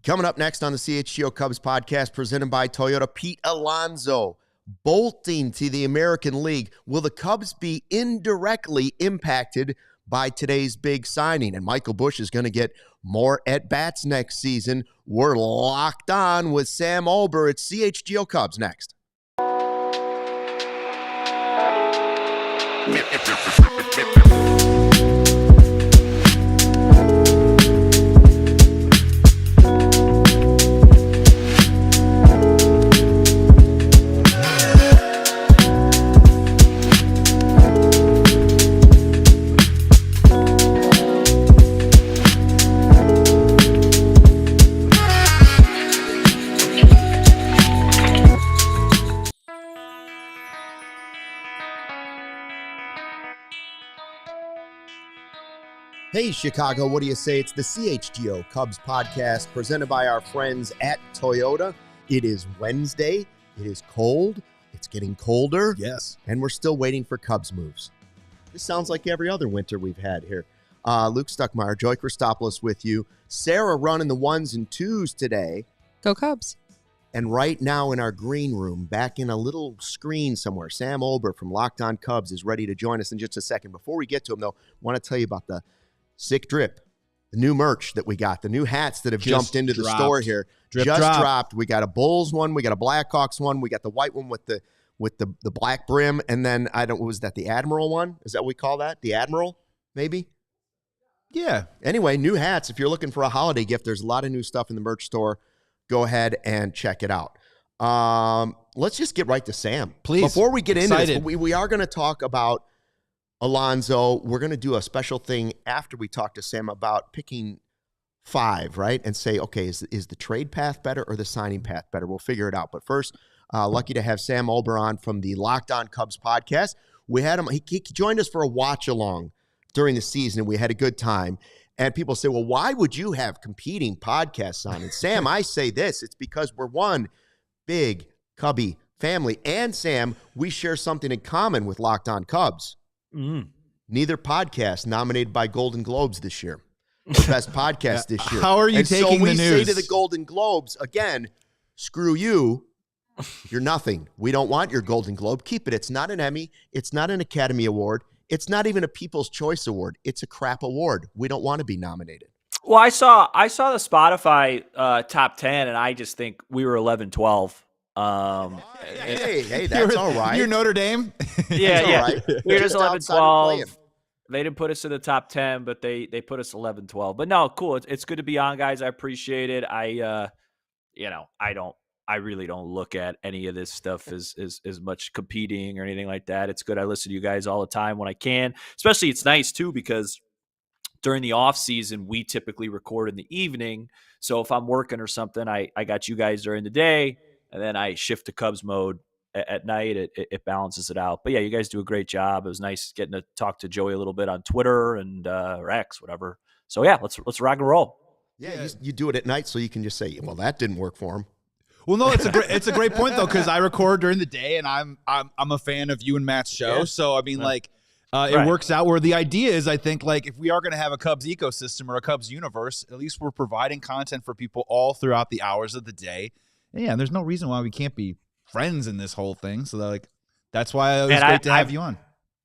Coming up next on the CHGO Cubs podcast presented by Toyota, Pete Alonso bolting to the American League. Will the Cubs be indirectly impacted by today's big signing? And Michael Busch is going to get more at-bats next season. We're locked on with Sam Olbur. It's CHGO Cubs next. Hey, Chicago, what do you say? It's the CHGO Cubs podcast presented by our friends at Toyota. It is Wednesday. It is cold. It's getting colder. Yes. And we're still waiting for Cubs moves. This sounds like every other winter we've had here. Luke Stuckmeyer, Joey Christopoulos with you. Sarah running the ones and twos today. Go Cubs. And right now in our green room, back in a little screen somewhere, Sam Olbur from Locked On Cubs is ready to join us in just a second. Before we get to him, though, I want to tell you about the Sick Drip, the new merch that we got, the new hats that have jumped into the store here. Dropped. We got a Bulls one, we got a Blackhawks one, we got the white one with the black brim, and then was that the Admiral one? Is that what we call that? The Admiral, maybe? Yeah. Anyway, new hats. If you're looking for a holiday gift, there's a lot of new stuff in the merch store. Go ahead and check it out. Let's just get right to Sam. Please. Before we get into this, we are going to talk about Alonso. We're going to do a special thing after we talk to Sam about picking 5, right? And say, okay, is the trade path better or the signing path better? We'll figure it out. But first, lucky to have Sam Olbur on from the Locked On Cubs podcast. We had him. He joined us for a watch along during the season, and we had a good time. And people say, well, why would you have competing podcasts on? And Sam, I say this. It's because we're one big Cubby family. And Sam, we share something in common with Locked On Cubs. Neither podcast nominated by Golden Globes this year. The best podcast this year. How are you taking the news? So we say to the Golden Globes, again, screw you. You're nothing. We don't want your Golden Globe. Keep it. It's not an Emmy. It's not an Academy Award. It's not even a People's Choice Award. It's a crap award. We don't want to be nominated. Well, I saw the Spotify top 10, and I just think we were 11-12. Hey, that's all right. You're Notre Dame? Yeah. Right. We were just 11-12. They didn't put us in the top 10, but they put us 11-12. But no, cool. It's good to be on, guys. I appreciate it. I really don't look at any of this stuff as much competing or anything like that. It's good. I listen to you guys all the time when I can. Especially it's nice too because during the off season, we typically record in the evening. So if I'm working or something, I got you guys during the day. And then I shift to Cubs mode at night. It balances it out. But yeah, you guys do a great job. It was nice getting to talk to Joey a little bit on Twitter and or X, whatever. So yeah, let's rock and roll. Yeah, you do it at night so you can just say, well, that didn't work for him. Well, no, it's a great point though because I record during the day and I'm a fan of you and Matt's show. Yeah. So I mean, it works out where the idea is, I think, like if we are going to have a Cubs ecosystem or a Cubs universe, at least we're providing content for people all throughout the hours of the day. Yeah, and there's no reason why we can't be friends in this whole thing. So that's why it was great to have you on.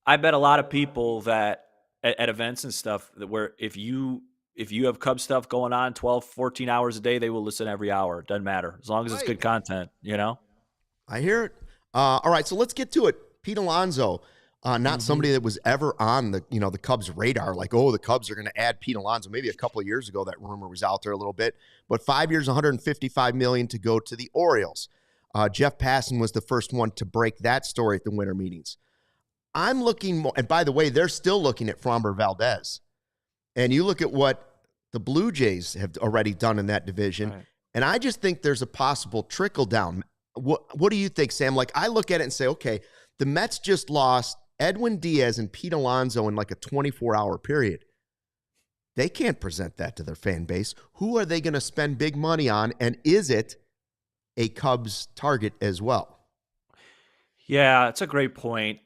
I bet a lot of people that at events and stuff that where if you have Cubs stuff going on 12, 14 hours a day, they will listen every hour. Doesn't matter. As long as it's good content, you know? I hear it. All right, so let's get to it. Pete Alonso, not somebody that was ever on the Cubs radar. Like, the Cubs are going to add Pete Alonso. Maybe a couple of years ago, that rumor was out there a little bit. But 5 years, $155 million to go to the Orioles. Jeff Passan was the first one to break that story at the winter meetings. I'm looking more, and by the way, they're still looking at Framber Valdez. And you look at what the Blue Jays have already done in that division, and I just think there's a possible trickle down. What do you think, Sam? Like, I look at it and say, okay, the Mets just lost Edwin Diaz and Pete Alonso in like a 24-hour period. They can't present that to their fan base. Who are they going to spend big money on, and is it a Cubs target as well? Yeah, it's a great point.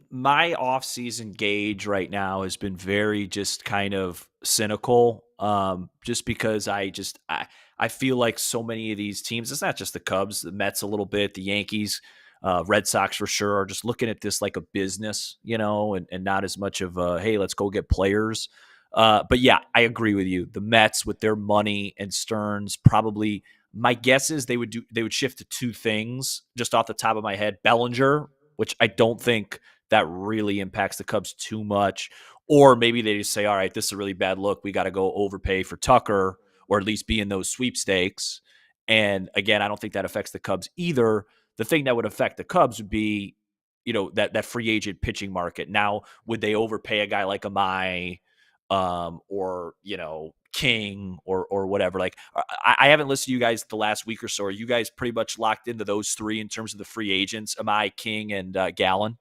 My off-season gauge right now has been very just kind of cynical just because I feel like so many of these teams, it's not just the Cubs, the Mets a little bit, the Yankees, Red Sox for sure, are just looking at this like a business, and not as much of a, hey, let's go get players. But yeah, I agree with you. The Mets with their money and Stearns, probably my guess is they would shift to two things just off the top of my head. Bellinger, which I don't think that really impacts the Cubs too much. Or maybe they just say, all right, this is a really bad look. We got to go overpay for Tucker, or at least be in those sweepstakes. And again, I don't think that affects the Cubs either. The thing that would affect the Cubs would be, that free agent pitching market. Now, would they overpay a guy like Amai, or King, or whatever? Like, I haven't listened to you guys the last week or so. Are you guys pretty much locked into those three in terms of the free agents? Amai, King, and Gallen?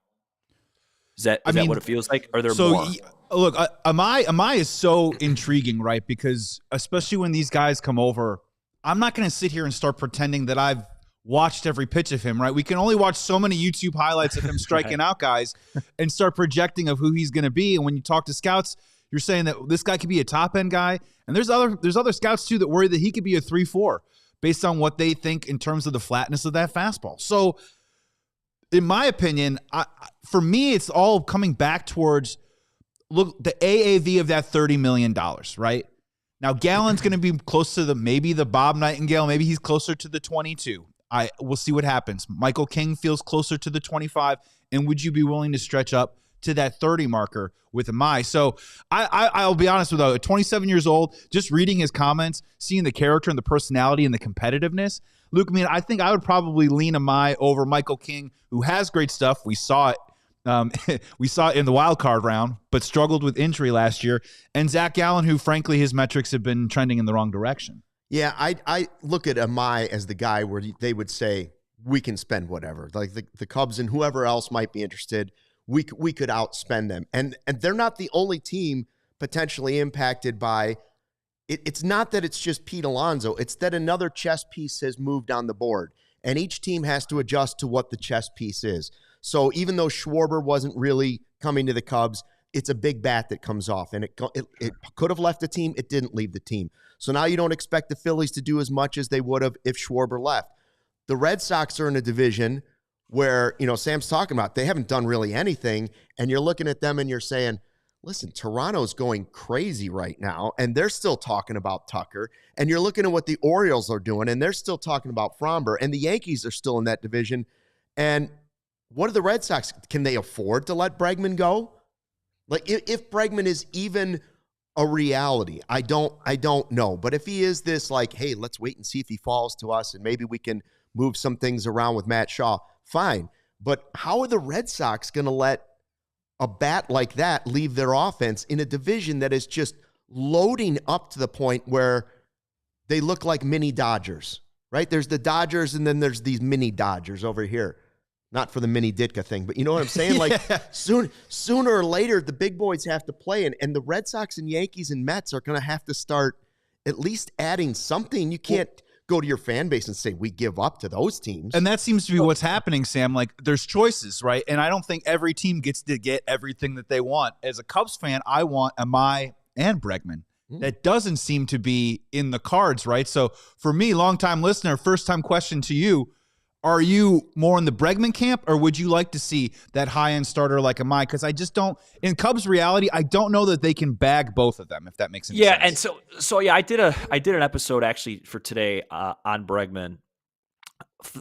Is that what it feels like? Are there more? Look, Amai is so intriguing, right? Because especially when these guys come over, I'm not going to sit here and start pretending that I've watched every pitch of him, right? We can only watch so many YouTube highlights of him striking out guys and start projecting of who he's going to be. And when you talk to scouts, you're saying that this guy could be a top-end guy. And there's other scouts, too, that worry that he could be a 3-4 based on what they think in terms of the flatness of that fastball. So, in my opinion, for me, it's all coming back towards, look, the AAV of that $30 million, right? Now, Gallen's going to be close to maybe the Bob Nightingale. Maybe he's closer to the 22. We'll see what happens. Michael King feels closer to the 25. And would you be willing to stretch up to that 30 marker with Amai? So I'll be honest with you, at 27 years old, just reading his comments, seeing the character and the personality and the competitiveness, Luke, I think I would probably lean Amai over Michael King, who has great stuff. We saw it. We saw it in the wild card round, but struggled with injury last year. And Zach Gallen, who, frankly, his metrics have been trending in the wrong direction. Yeah, I look at Amai as the guy where they would say, we can spend whatever. Like the Cubs and whoever else might be interested, we could outspend them. And they're not the only team potentially impacted by it. It's not that it's just Pete Alonso. It's that another chess piece has moved on the board. And each team has to adjust to what the chess piece is. So even though Schwarber wasn't really coming to the Cubs, it's a big bat that comes off. And it could have left the team. It didn't leave the team. So now you don't expect the Phillies to do as much as they would have if Schwarber left. The Red Sox are in a division where, Sam's talking about, they haven't done really anything. And you're looking at them and you're saying, listen, Toronto's going crazy right now. And they're still talking about Tucker. And you're looking at what the Orioles are doing. And they're still talking about Fromber. And the Yankees are still in that division. And what are the Red Sox? Can they afford to let Bregman go? Like, if Bregman is even a reality, I don't know. But if he is this, like, hey, let's wait and see if he falls to us and maybe we can move some things around with Matt Shaw, fine. But how are the Red Sox going to let a bat like that leave their offense in a division that is just loading up to the point where they look like mini Dodgers, right? There's the Dodgers and then there's these mini Dodgers over here. Not for the mini Ditka thing, but you know what I'm saying? Like, sooner or later, the big boys have to play, and the Red Sox and Yankees and Mets are going to have to start at least adding something. You can't go to your fan base and say, we give up to those teams. And that seems to be what's happening, Sam. Like, there's choices, right? And I don't think every team gets to get everything that they want. As a Cubs fan, I want Amai and Bregman. That doesn't seem to be in the cards, right? So for me, longtime listener, first-time question to you, are you more in the Bregman camp, or would you like to see that high-end starter like Amai? Because I just don't – in Cubs reality, I don't know that they can bag both of them, if that makes any sense. Yeah, and so yeah, I did an episode actually for today on Bregman.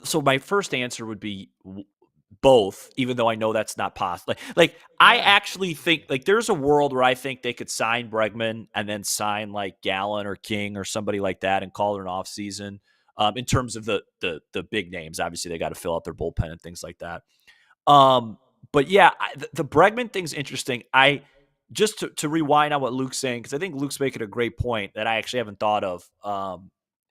So my first answer would be both, even though I know that's not possible. Like I actually think like there's a world where I think they could sign Bregman and then sign like Gallen or King or somebody like that and call it an offseason. In terms of the big names, obviously they got to fill out their bullpen and things like that. But yeah, the Bregman thing's interesting. I just to rewind on what Luke's saying, because I think Luke's making a great point that I actually haven't thought of,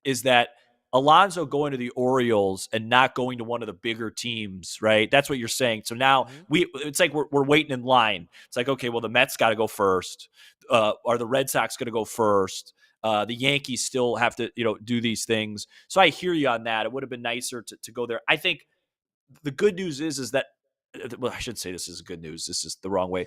is that Alonso going to the Orioles and not going to one of the bigger teams, right? That's what you're saying. So now it's like we're waiting in line. It's like, okay, well, the Mets got to go first. Are the Red Sox going to go first? The Yankees still have to, do these things. So I hear you on that. It would have been nicer to go there. I think the good news is that, well, I shouldn't say this is good news. This is the wrong way.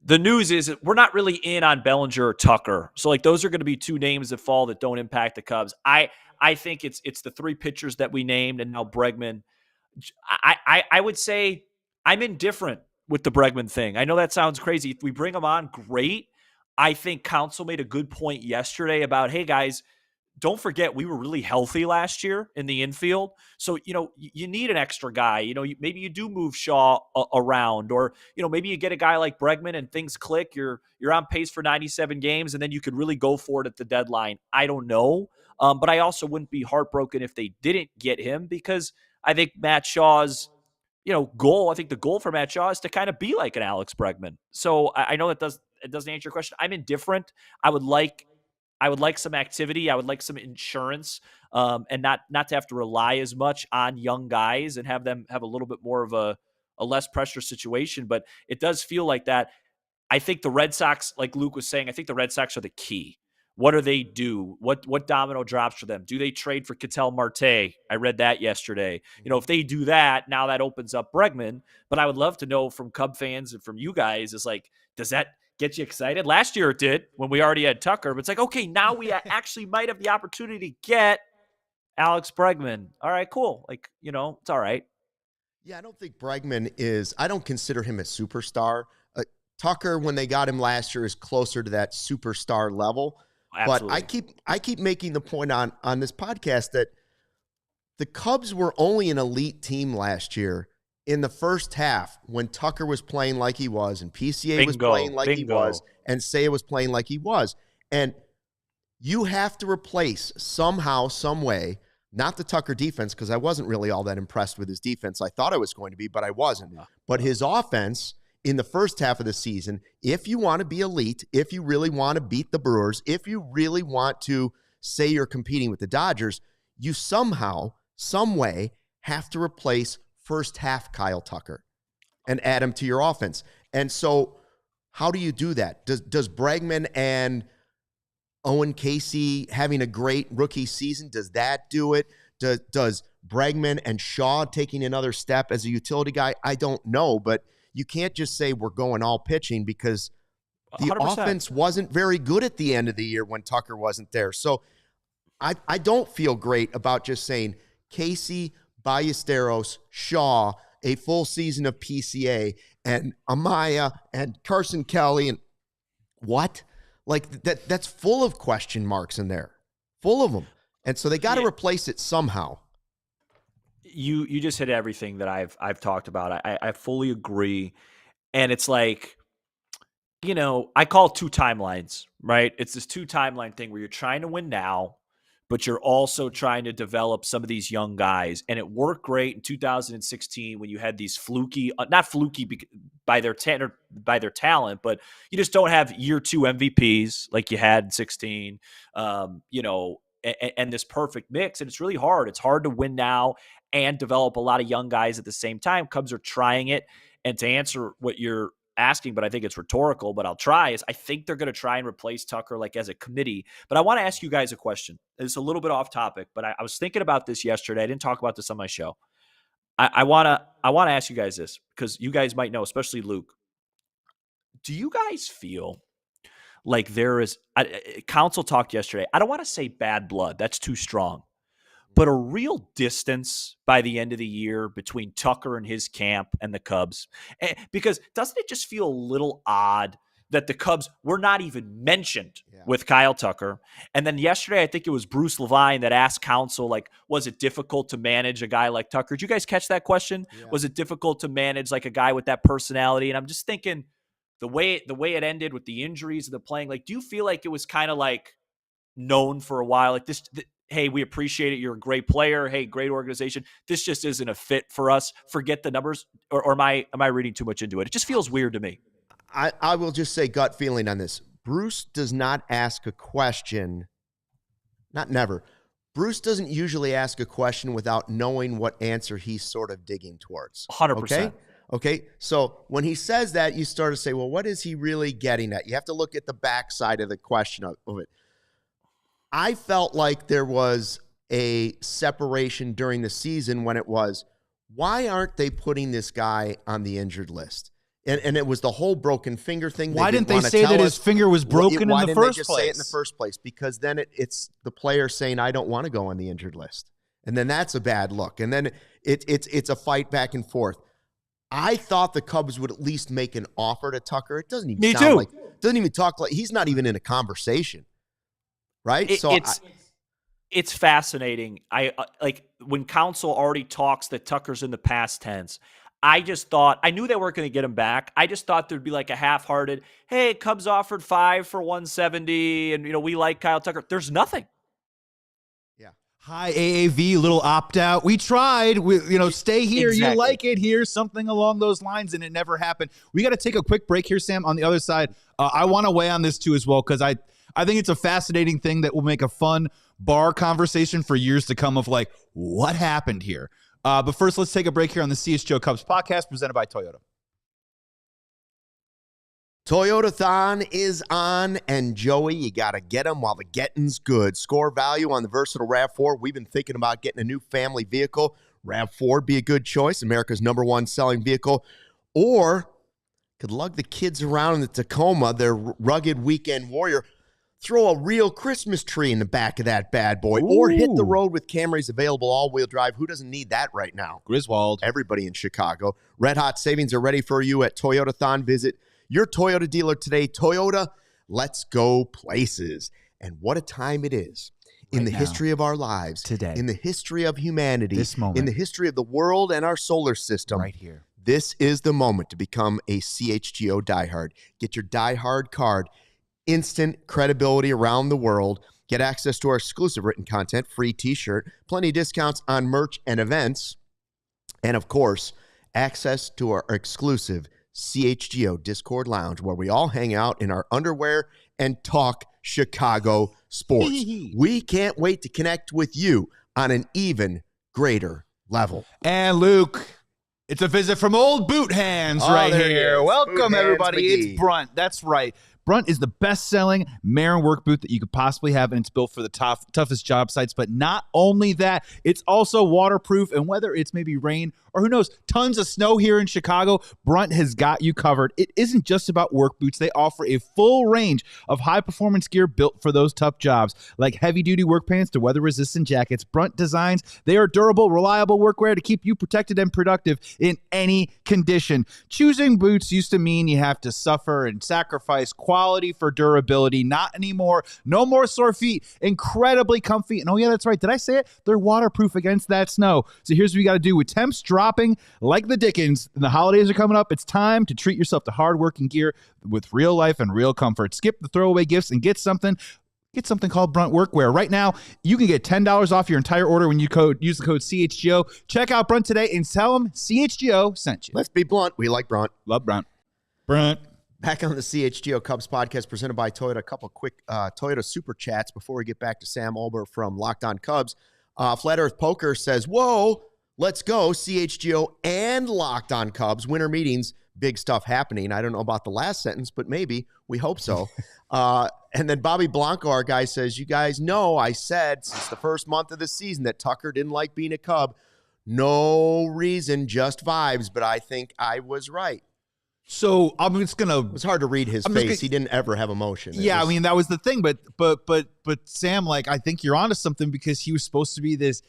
the news is that we're not really in on Bellinger or Tucker. So like those are going to be two names that fall that don't impact the Cubs. I think it's the three pitchers that we named and now Bregman. I would say I'm indifferent with the Bregman thing. I know that sounds crazy. If we bring him on, great. I think Counsell made a good point yesterday about, hey guys, don't forget we were really healthy last year in the infield. So, you need an extra guy. Maybe you do move Shaw around, or, maybe you get a guy like Bregman and things click. You're on pace for 97 games, and then you could really go for it at the deadline. I don't know. But I also wouldn't be heartbroken if they didn't get him, because I think Matt Shaw's, goal, I think the goal for Matt Shaw is to kind of be like an Alex Bregman. So I know it doesn't answer your question. I'm indifferent. I would like some activity. I would like some insurance, and not to have to rely as much on young guys and have them have a little bit more of a less pressure situation. But it does feel like that. I think the Red Sox, like Luke was saying, I think the Red Sox are the key. What do they do? What domino drops for them? Do they trade for Ketel Marte? I read that yesterday. If they do that, now that opens up Bregman. But I would love to know from Cub fans and from you guys, is like, does that get you excited? Last year it did when we already had Tucker. But it's like, okay, now we actually might have the opportunity to get Alex Bregman. All right, cool. Like, it's all right. Yeah, I don't think Bregman I don't consider him a superstar. Tucker, when they got him last year, is closer to that superstar level. Absolutely. But I keep making the point on this podcast that the Cubs were only an elite team last year in the first half when Tucker was playing like he was and PCA was playing like he was and Seiya was playing like he was. And you have to replace somehow, some way, not the Tucker defense, because I wasn't really all that impressed with his defense. I thought I was going to be, but I wasn't. But his offense in the first half of the season, if you want to be elite, if you really want to beat the Brewers, if you really want to say you're competing with the Dodgers, you somehow, some way have to replace first half Kyle Tucker and add him to your offense. And so how do you do that? Does Bregman and Owen Casey having a great rookie season, does that do it? Does Bregman and Shaw taking another step as a utility guy? I don't know, but you can't just say we're going all pitching, because the 100%. offense wasn't very good at the end of the year when Tucker wasn't there. So I don't feel great about just saying Casey, Ballesteros, Shaw, a full season of PCA, and Amaya and Carson Kelly, and what? Like that's full of question marks in there, full of them. And so they got to replace it somehow. You just hit everything that I've talked about. I fully agree. And it's like, I call it two timelines, right? It's this two timeline thing where you're trying to win now, but you're also trying to develop some of these young guys. And it worked great in 2016 when you had these fluky, not fluky by their talent, but you just don't have year two MVPs like you had in 16, and this perfect mix. And it's really hard. It's hard to win now and develop a lot of young guys at the same time. Cubs are trying it. And to answer what you're asking, but I think it's rhetorical, but I'll try, is I think they're going to try and replace Tucker like as a committee. But I want to ask you guys a question. It's a little bit off topic, but I was thinking about this yesterday. I didn't talk about this on my show. I want to ask you guys this, because you guys might know, especially Luke. Do you guys feel like there is Counsell talked yesterday? I don't want to say bad blood. That's too strong. But a real distance by the end of the year between Tucker and his camp and the Cubs. Because doesn't it just feel a little odd that the Cubs were not even mentioned with Kyle Tucker? And then yesterday, I think it was Bruce Levine that asked Counsell, like, was it difficult to manage a guy like Tucker? Did you guys catch that question? Yeah. Was it difficult to manage like a guy with that personality? And I'm just thinking the way it ended with the injuries and the playing, like, do you feel like it was kind of like known for a while? Like this, hey, we appreciate it. You're a great player. Hey, great organization. This just isn't a fit for us. Forget the numbers. Or am I reading too much into it? It just feels weird to me. I will just say gut feeling on this. Bruce does not ask a question. Not never. Bruce doesn't usually ask a question without knowing what answer he's sort of digging towards. 100%. Okay. So when he says that, you start to say, well, what is he really getting at? You have to look at the backside of the question of it. I felt like there was a separation during the season when it was, why aren't they putting this guy on the injured list? And it was the whole broken finger thing. Why didn't they say that his finger was broken in the first place? Why didn't they just say it in the first place? Because then it's the player saying, I don't want to go on the injured list. And then that's a bad look. And then it's a fight back and forth. I thought the Cubs would at least make an offer to Tucker. It doesn't even sound like, doesn't even talk like, he's not even in a conversation. Right? It's fascinating. I like when Counsell already talks that Tucker's in the past tense. I just thought, I knew they weren't going to get him back. I just thought there'd be like a half-hearted, hey, Cubs offered 5 for 170, and we like Kyle Tucker. There's nothing. Yeah. High AAV, little opt-out. We tried. Stay here. Exactly. You like it here. Something along those lines, and it never happened. We got to take a quick break here, Sam. On the other side, I want to weigh on this too as well, because I think it's a fascinating thing that will make a fun bar conversation for years to come of like, what happened here? But first, let's take a break here on the CHGO Cubs podcast presented by Toyota. Toyota-thon is on, and Joey, you got to get them while the getting's good. Score value on the versatile RAV4. We've been thinking about getting a new family vehicle. RAV4 would be a good choice, America's #1 selling vehicle. Or could lug the kids around in the Tacoma, their rugged weekend warrior. Throw a real Christmas tree in the back of that bad boy. Ooh. Or hit the road with Camrys available all-wheel drive. Who doesn't need that right now? Griswold. Everybody in Chicago. Red-hot savings are ready for you at Toyota-thon. Visit your Toyota dealer today. Toyota, let's go places. And what a time it is in the history of our lives. Today. In the history of humanity. This moment. In the history of the world and our solar system. Right here. This is the moment to become a CHGO diehard. Get your diehard card. Instant credibility around the world. Get access to our exclusive written content, free t-shirt, plenty of discounts on merch and events, and of course, access to our exclusive CHGO Discord Lounge where we all hang out in our underwear and talk Chicago sports. We can't wait to connect with you on an even greater level. And Luke, it's a visit from Old Boot Hands right here. Welcome, everybody. It's Brunt. That's right. Brunt is the best-selling Marin work boot that you could possibly have, and it's built for the toughest job sites. But not only that, it's also waterproof, and whether it's maybe rain or who knows, tons of snow here in Chicago, Brunt has got you covered. It isn't just about work boots. They offer a full range of high-performance gear built for those tough jobs, like heavy-duty work pants to weather-resistant jackets. Brunt designs, they are durable, reliable workwear to keep you protected and productive in any condition. Choosing boots used to mean you have to suffer and sacrifice quality for durability. Not anymore. No more sore feet. Incredibly comfy. And oh yeah, that's right. Did I say it? They're waterproof against that snow. So here's what you got to do. With temps dropping like the Dickens and the holidays are coming up, it's time to treat yourself to hard-working gear with real life and real comfort. Skip the throwaway gifts and get something called Brunt Workwear. Right now, you can get $10 off your entire order when you use the code CHGO. Check out Brunt today and tell them CHGO sent you. Let's be blunt. We like Brunt. Love Brunt. Brunt. Back on the CHGO Cubs podcast presented by Toyota. A couple quick Toyota super chats before we get back to Sam Olbur from Locked On Cubs. Flat Earth Poker says, whoa, let's go. CHGO and Locked On Cubs. Winter meetings, big stuff happening. I don't know about the last sentence, but maybe. We hope so. And then Bobby Blanco, our guy, says, you guys know I said since the first month of the season that Tucker didn't like being a Cub. No reason, just vibes, but I think I was right. So I'm just gonna. It was hard to read his face. He didn't ever have emotion. I mean that was the thing. But Sam, like I think you're onto something because he was supposed to be this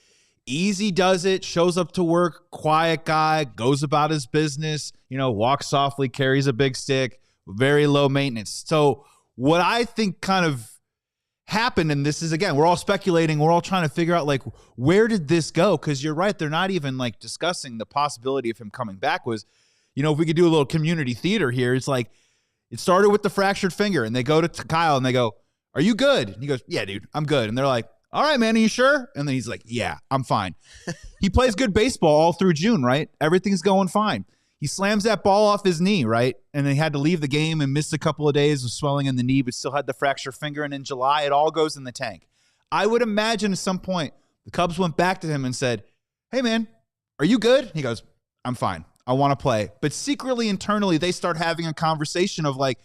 easy does it, shows up to work, quiet guy, goes about his business. Walks softly, carries a big stick, very low maintenance. So what I think kind of happened, and this is again, we're all speculating, we're all trying to figure out like where did this go? Because you're right, they're not even like discussing the possibility of him coming back. Was if we could do a little community theater here, it's like it started with the fractured finger, and they go to Kyle and they go, "Are you good?" And he goes, "Yeah, dude, I'm good." And they're like, "All right, man, are you sure?" And then he's like, "Yeah, I'm fine." He plays good baseball all through June, right? Everything's going fine. He slams that ball off his knee, right? And then he had to leave the game and missed a couple of days with swelling in the knee, but still had the fractured finger. And in July, it all goes in the tank. I would imagine at some point the Cubs went back to him and said, "Hey, man, are you good?" And he goes, "I'm fine. I want to play." But secretly, internally, they start having a conversation of like,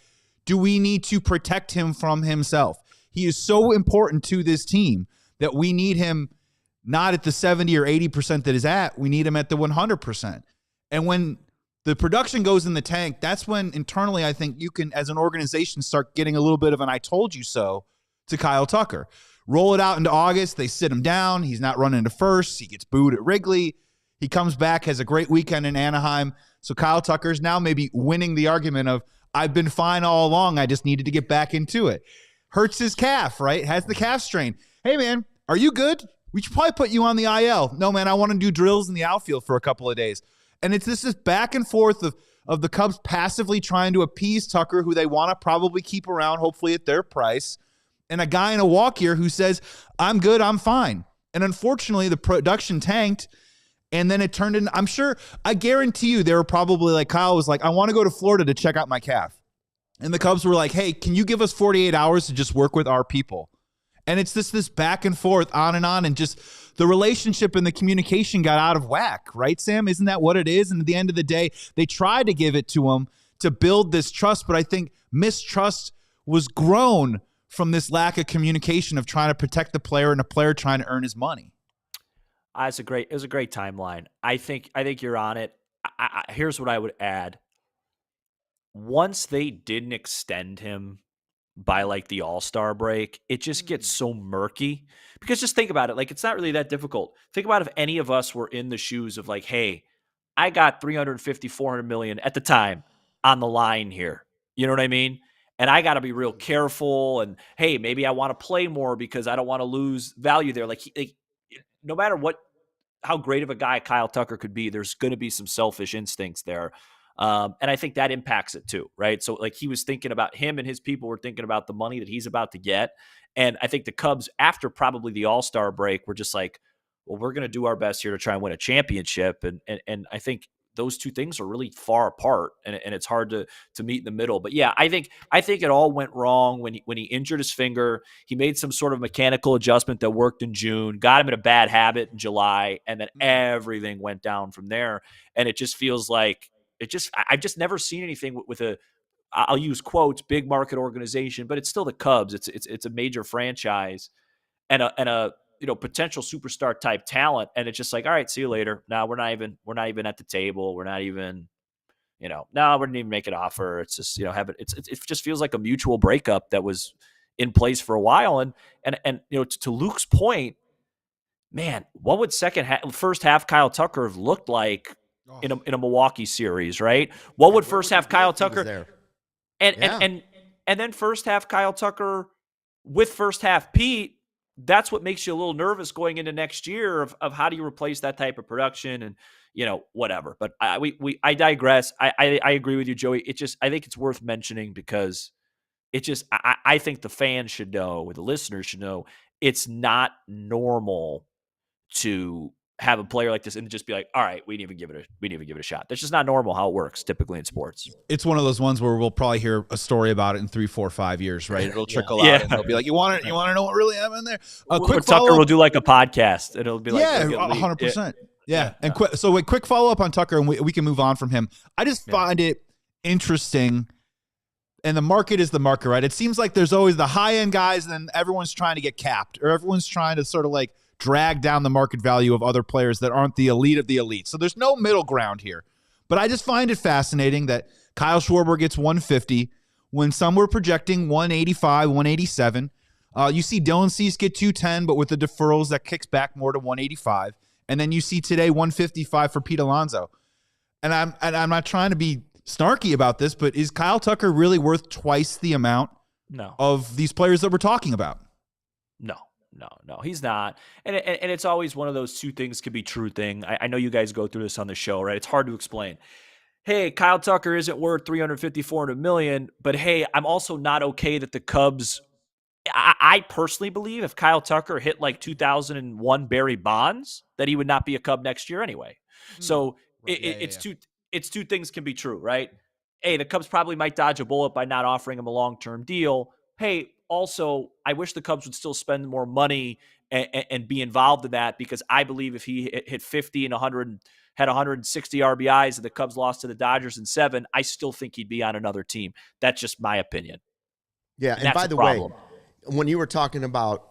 do we need to protect him from himself? He is so important to this team that we need him not at the 70 or 80% that is at. We need him at the 100%. And when the production goes in the tank, that's when internally I think you can, as an organization, start getting a little bit of an I told you so to Kyle Tucker. Roll it out into August. They sit him down. He's not running to first. He gets booed at Wrigley. He comes back, has a great weekend in Anaheim. So Kyle Tucker's now maybe winning the argument of, I've been fine all along. I just needed to get back into it. Hurts his calf, right? Has the calf strain. Hey, man, are you good? We should probably put you on the IL. No, man, I want to do drills in the outfield for a couple of days. And it's this back and forth of the Cubs passively trying to appease Tucker, who they want to probably keep around, hopefully at their price, and a guy in a walk here who says, I'm good, I'm fine. And unfortunately, the production tanked, and then it turned in, I guarantee you, they were probably like, Kyle was like, I want to go to Florida to check out my calf. And the Cubs were like, hey, can you give us 48 hours to just work with our people? And it's this back and forth, on, and just the relationship and the communication got out of whack, right, Sam? Isn't that what it is? And at the end of the day, they tried to give it to him to build this trust, but I think mistrust was grown from this lack of communication of trying to protect the player and the player trying to earn his money. It was a great timeline. I think you're on it. Here's what I would add. Once they didn't extend him by like the All-Star break, it just gets so murky, because just think about it. Like, it's not really that difficult. Think about if any of us were in the shoes of like, hey, I got 350, 400 million at the time on the line here. You know what I mean? And I got to be real careful. And hey, maybe I want to play more because I don't want to lose value there. Like no matter how great of a guy Kyle Tucker could be, there's going to be some selfish instincts there. And I think that impacts it too, right? So like, he was thinking about, him and his people were thinking about the money that he's about to get. And I think the Cubs, after probably the All-Star break, were just like, well, we're going to do our best here to try and win a championship. And I think those two things are really far apart, and it's hard to meet in the middle. But yeah, I think it all went wrong when he injured his finger. He made some sort of mechanical adjustment that worked in June, got him in a bad habit in July, and then everything went down from there. And it just feels like I've just never seen anything with I'll use quotes, big market organization, but it's still the Cubs. It's a major franchise and a potential superstar type talent. And it's just like, all right, see you later. Now we're not even at the table. We're not even, no, we didn't even make an offer. It's just, it just feels like a mutual breakup that was in place for a while. And to Luke's point, man, what would first half Kyle Tucker have looked like in a Milwaukee series, right? What would first half Kyle Tucker and then first half Kyle Tucker with first half Pete? That's what makes you a little nervous going into next year of how do you replace that type of production and whatever. But I digress. I agree with you, Joey. I think it's worth mentioning because I think the fans should know, or the listeners should know, it's not normal to have a player like this and just be like, all right, we didn't even give it a shot. That's just not normal how it works typically in sports. It's one of those ones where we'll probably hear a story about it in 3, 4, 5 years, right? It'll trickle out and they'll be like, you want to know what really happened there? Tucker will do like a podcast. It'll be like, 100%. Yeah. And quick follow up on Tucker, and we can move on from him. I just find it interesting. And the market is the market, right? It seems like there's always the high end guys, and then everyone's trying to get capped, or everyone's trying to sort of like drag down the market value of other players that aren't the elite of the elite. So there's no middle ground here. But I just find it fascinating that Kyle Schwarber gets 150 when some were projecting 185, 187. You see Dylan Cease get 210, but with the deferrals, that kicks back more to 185. And then you see today 155 for Pete Alonso. And I'm not trying to be snarky about this, but is Kyle Tucker really worth twice the amount of these players that we're talking about? No, he's not. And it's always one of those two things could be true thing. I know you guys go through this on the show, right? It's hard to explain. Hey, Kyle Tucker isn't worth 350, 400 million, but hey, I'm also not okay that the Cubs, I personally believe if Kyle Tucker hit like 2001 Barry Bonds, that he would not be a Cub next year anyway. So it's two things can be true, right? Hey, the Cubs probably might dodge a bullet by not offering him a long-term deal. Hey, also, I wish the Cubs would still spend more money and be involved in that, because I believe if he hit 50 and 100, had 160 RBIs and the Cubs lost to the Dodgers in 7, I still think he'd be on another team. That's just my opinion. Yeah, and by the way, when you were talking about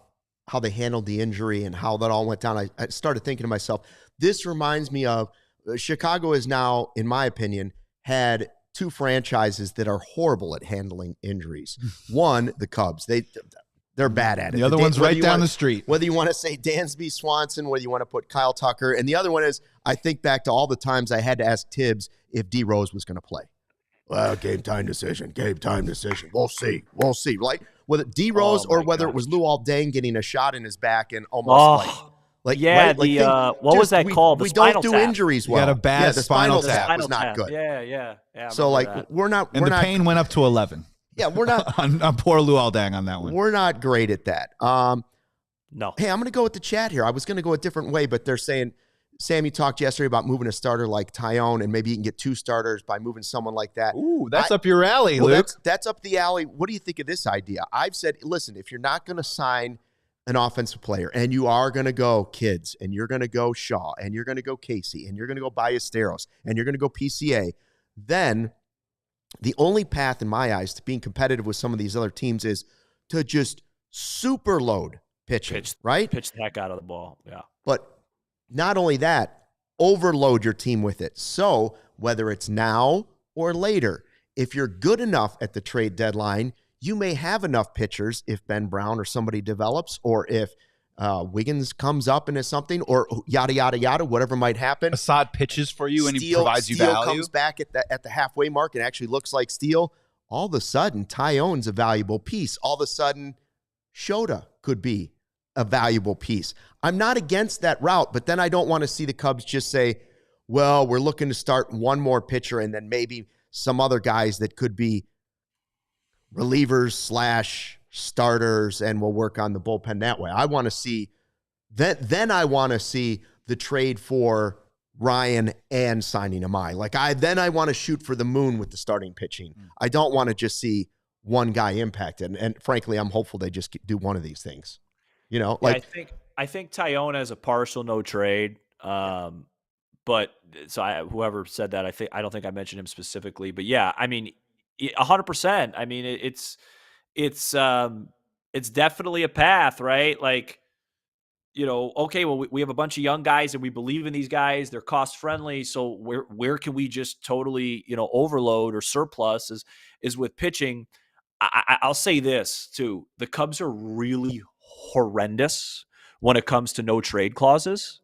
how they handled the injury and how that all went down, I started thinking to myself, this reminds me of Chicago is now, in my opinion, had two franchises that are horrible at handling injuries. One, the Cubs. They're bad at it. The other one's right down the street. Whether you want to say Dansby Swanson, whether you want to put Kyle Tucker, and the other one is, I think back to all the times I had to ask Tibbs if D Rose was going to play. Well, game time decision. We'll see. Like whether D Rose or whether it was Luol Deng getting a shot in his back and almost what was that called? We don't do injuries well. You got a bad the spinal tap was not good. Yeah. So like that. we're not. And the pain went up to 11. Yeah, we're not on poor Luol Deng on that one. We're not great at that. No. Hey, I'm going to go with the chat here. I was going to go a different way, but they're saying, Sam, you talked yesterday about moving a starter like Taillon, and maybe you can get two starters by moving someone like that. Ooh, that's up your alley, Luke. That's up the alley. What do you think of this idea? I've said, listen, if you're not going to sign an offensive player and you are going to go kids and you're going to go Shaw and you're going to go Casey and you're going to go Ballesteros and you're going to go PCA, then the only path in my eyes to being competitive with some of these other teams is to just super load pitching, right? Pitch the heck out of the ball, yeah. But not only that, overload your team with it. So whether it's now or later, if you're good enough at the trade deadline, you may have enough pitchers if Ben Brown or somebody develops, or if Wiggins comes up and is something, or yada, yada, yada, whatever might happen. Assad pitches for you and he provides you value. Steele comes back at the halfway mark and actually looks like Steele. All of a sudden, Taillon's a valuable piece. All of a sudden, Shota could be a valuable piece. I'm not against that route, but then I don't want to see the Cubs just say, well, we're looking to start one more pitcher and then maybe some other guys that could be relievers / starters, and we'll work on the bullpen that way. I want to see that. Then I want to see the trade for Ryan and signing Amai. I want to shoot for the moon with the starting pitching. I don't want to just see one guy impacted. And frankly, I'm hopeful they just do one of these things. You know, I think Taillon has a partial no trade. But so whoever said that, I don't think I mentioned him specifically. But yeah, I mean, 100%. I mean, it's definitely a path, right? Like, okay, well, we have a bunch of young guys and we believe in these guys. They're cost friendly. So where can we just totally, overload or surplus is with pitching. I'll say this too. The Cubs are really horrendous when it comes to no trade clauses.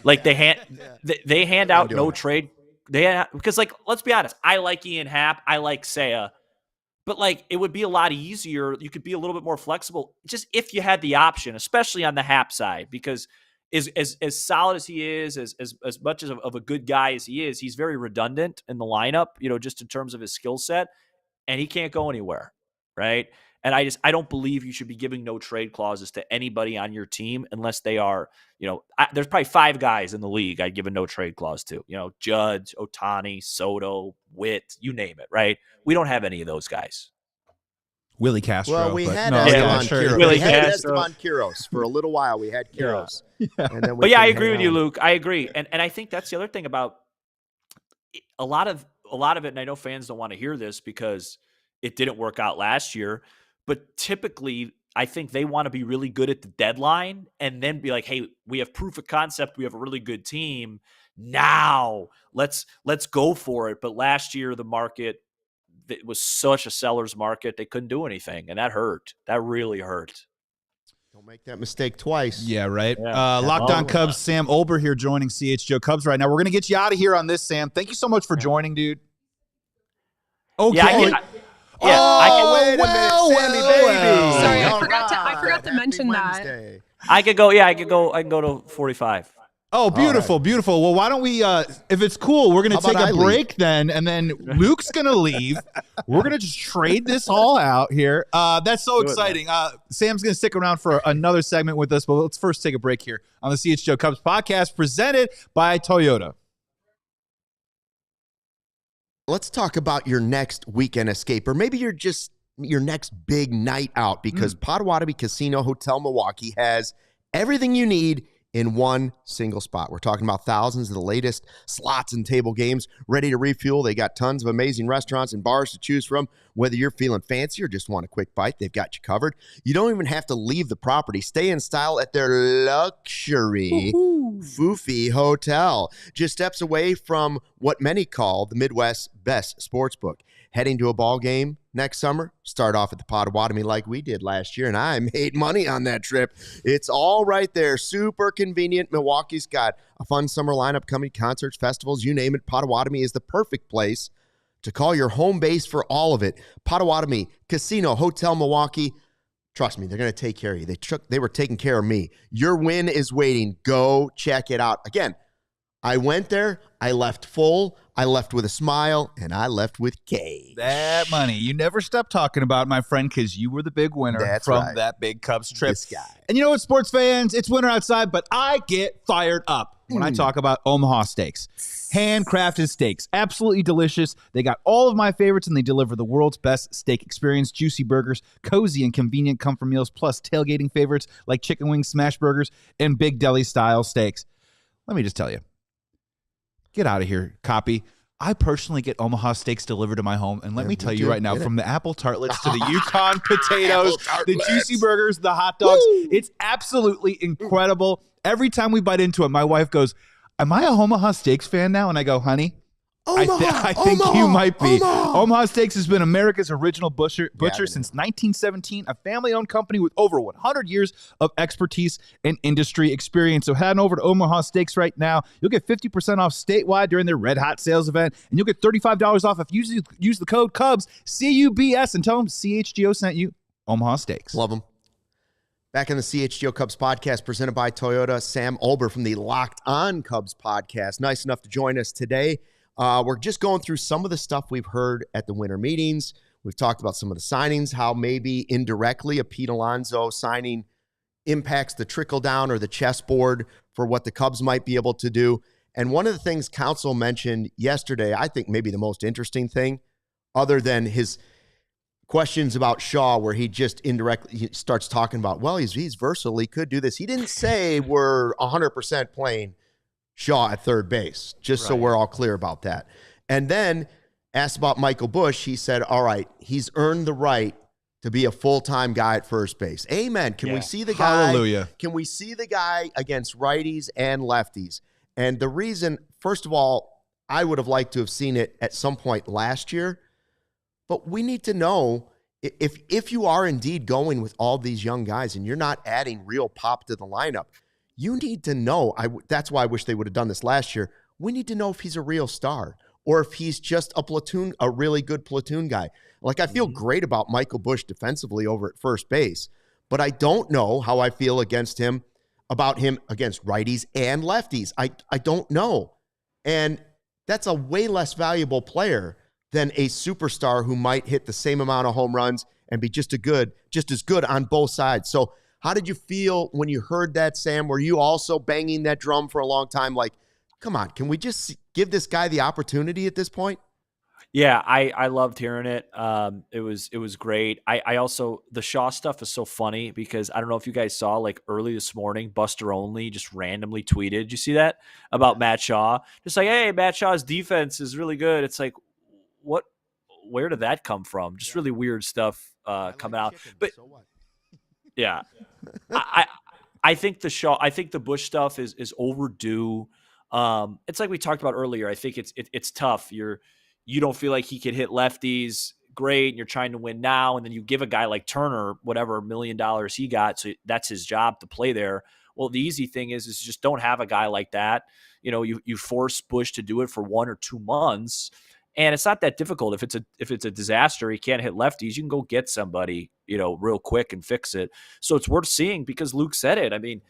Like they hand out no trade. Because let's be honest. I like Ian Happ. I like Seiya. But it would be a lot easier. You could be a little bit more flexible just if you had the option, especially on the Hap side, because as solid as he is, as much of a good guy as he is, he's very redundant in the lineup, just in terms of his skill set, and he can't go anywhere, right? And I don't believe you should be giving no trade clauses to anybody on your team unless they are, there's probably 5 guys in the league I'd give a no trade clause to, Judge, Ohtani, Soto, Witt, you name it, right? We don't have any of those guys. Willie Castro. Well, we had Esteban Quiros for a little while. We had Quiros. Yeah. And then I agree with you, Luke. I agree. And I think that's the other thing about a lot of it, and I know fans don't want to hear this because it didn't work out last year, but typically I think they want to be really good at the deadline and then be like, hey, we have proof of concept. We have a really good team. Now let's go for it. But last year, the market, it was such a seller's market. They couldn't do anything. And that hurt. That really hurt. Don't make that mistake twice. Yeah, right. Yeah. Locked On Cubs, Sam Olbur here joining CHGO Cubs right now. We're going to get you out of here on this, Sam. Thank you so much for joining, dude. Okay. Wait a minute, Sammy baby. Sorry, I forgot to mention that. I could go to 45. Oh, beautiful, beautiful. Well, why don't we, if it's cool, we're going to take a break then, and then Luke's going to leave. We're going to just trade this all out here. That's so exciting. Sam's going to stick around for another segment with us, but let's first take a break here on the CHGO Cubs podcast presented by Toyota. Let's talk about your next weekend escape, or maybe you're just your next big night out, because Potawatomi Casino Hotel Milwaukee has everything you need in one single spot. We're talking about thousands of the latest slots and table games ready to refuel. They got tons of amazing restaurants and bars to choose from. Whether you're feeling fancy or just want a quick bite, they've got you covered. You don't even have to leave the property. Stay in style at their luxury Foofy Hotel, just steps away from what many call the Midwest's best sports book. Heading to a ball game next summer? Start off at the Potawatomi like we did last year, and I made money on that trip. It's all right there. Super convenient. Milwaukee's got a fun summer lineup coming, concerts, festivals, you name it. Potawatomi is the perfect place to call your home base for all of it. Potawatomi Casino Hotel Milwaukee. Trust me, they're going to take care of you. They were taking care of me. Your win is waiting. Go check it out. Again, I went there. I left full. I left with a smile, and I left with cash. That money. You never stop talking about it, my friend, because you were the big winner that big Cubs trip. This guy. And you know what, sports fans? It's winter outside, but I get fired up when I talk about Omaha Steaks. Handcrafted steaks. Absolutely delicious. They got all of my favorites, and they deliver the world's best steak experience. Juicy burgers, cozy and convenient comfort meals, plus tailgating favorites like chicken wings, smash burgers, and big deli-style steaks. Let me just tell you. Get out of here, copy. I personally get Omaha Steaks delivered to my home, and let me tell you right now, from the apple tartlets to the Yukon potatoes, the juicy burgers, the hot dogs, it's absolutely incredible. Every time we bite into it, my wife goes, "Am I a Omaha Steaks fan now?" And I go, "Honey, I think you might be." Omaha Steaks has been America's original butcher since 1917, a family-owned company with over 100 years of expertise and industry experience. So head on over to Omaha Steaks right now. You'll get 50% off statewide during their Red Hot sales event, and you'll get $35 off if you use the code CUBS, CUBS, and tell them CHGO sent you. Omaha Steaks. Love them. Back in the CHGO Cubs podcast presented by Toyota, Sam Olbur from the Locked On Cubs podcast. Nice enough to join us today. We're just going through some of the stuff we've heard at the winter meetings. We've talked about some of the signings, how maybe indirectly a Pete Alonso signing impacts the trickle down or the chessboard for what the Cubs might be able to do. And one of the things Counsell mentioned yesterday, I think maybe the most interesting thing, other than his questions about Shaw, where he just indirectly starts talking about, well, he's versatile, he could do this. He didn't say we're 100% playing Shaw at third base, just so we're all clear about that. And then asked about Michael Busch, he said, all right, he's earned the right to be a full-time guy at first base. Amen. Can we see the guy? Hallelujah. Can we see the guy against righties and lefties? And the reason, first of all, I would have liked to have seen it at some point last year, but we need to know if you are indeed going with all these young guys and you're not adding real pop to the lineup, you need to know, that's why I wish they would have done this last year. We need to know if he's a real star or if he's just a really good platoon guy. Like, I feel great about Michael Busch defensively over at first base, but I don't know how I feel about him against righties and lefties. I don't know. And that's a way less valuable player than a superstar who might hit the same amount of home runs and be just as good on both sides. So how did you feel when you heard that, Sam? Were you also banging that drum for a long time? Like, come on, can we just give this guy the opportunity at this point? Yeah, I loved hearing it. It was great. I also, the Shaw stuff is so funny because I don't know if you guys saw, like, early this morning, Buster Only just randomly tweeted. Did you see that about Matt Shaw? Just like, hey, Matt Shaw's defense is really good. It's like, what? Where did that come from? Just really weird stuff coming out. But so what? Yeah, I think the Busch stuff is overdue. It's like we talked about earlier. I think it's tough. You don't feel like he could hit lefties. Great. And you're trying to win now. And then you give a guy like Turner, whatever $1 million he got. So that's his job to play there. Well, the easy thing is just don't have a guy like that. You know, you force Busch to do it for 1 or 2 months. And it's not that difficult. If it's a disaster, he can't hit lefties, you can go get somebody, real quick and fix it. So it's worth seeing because Luke said it. I mean,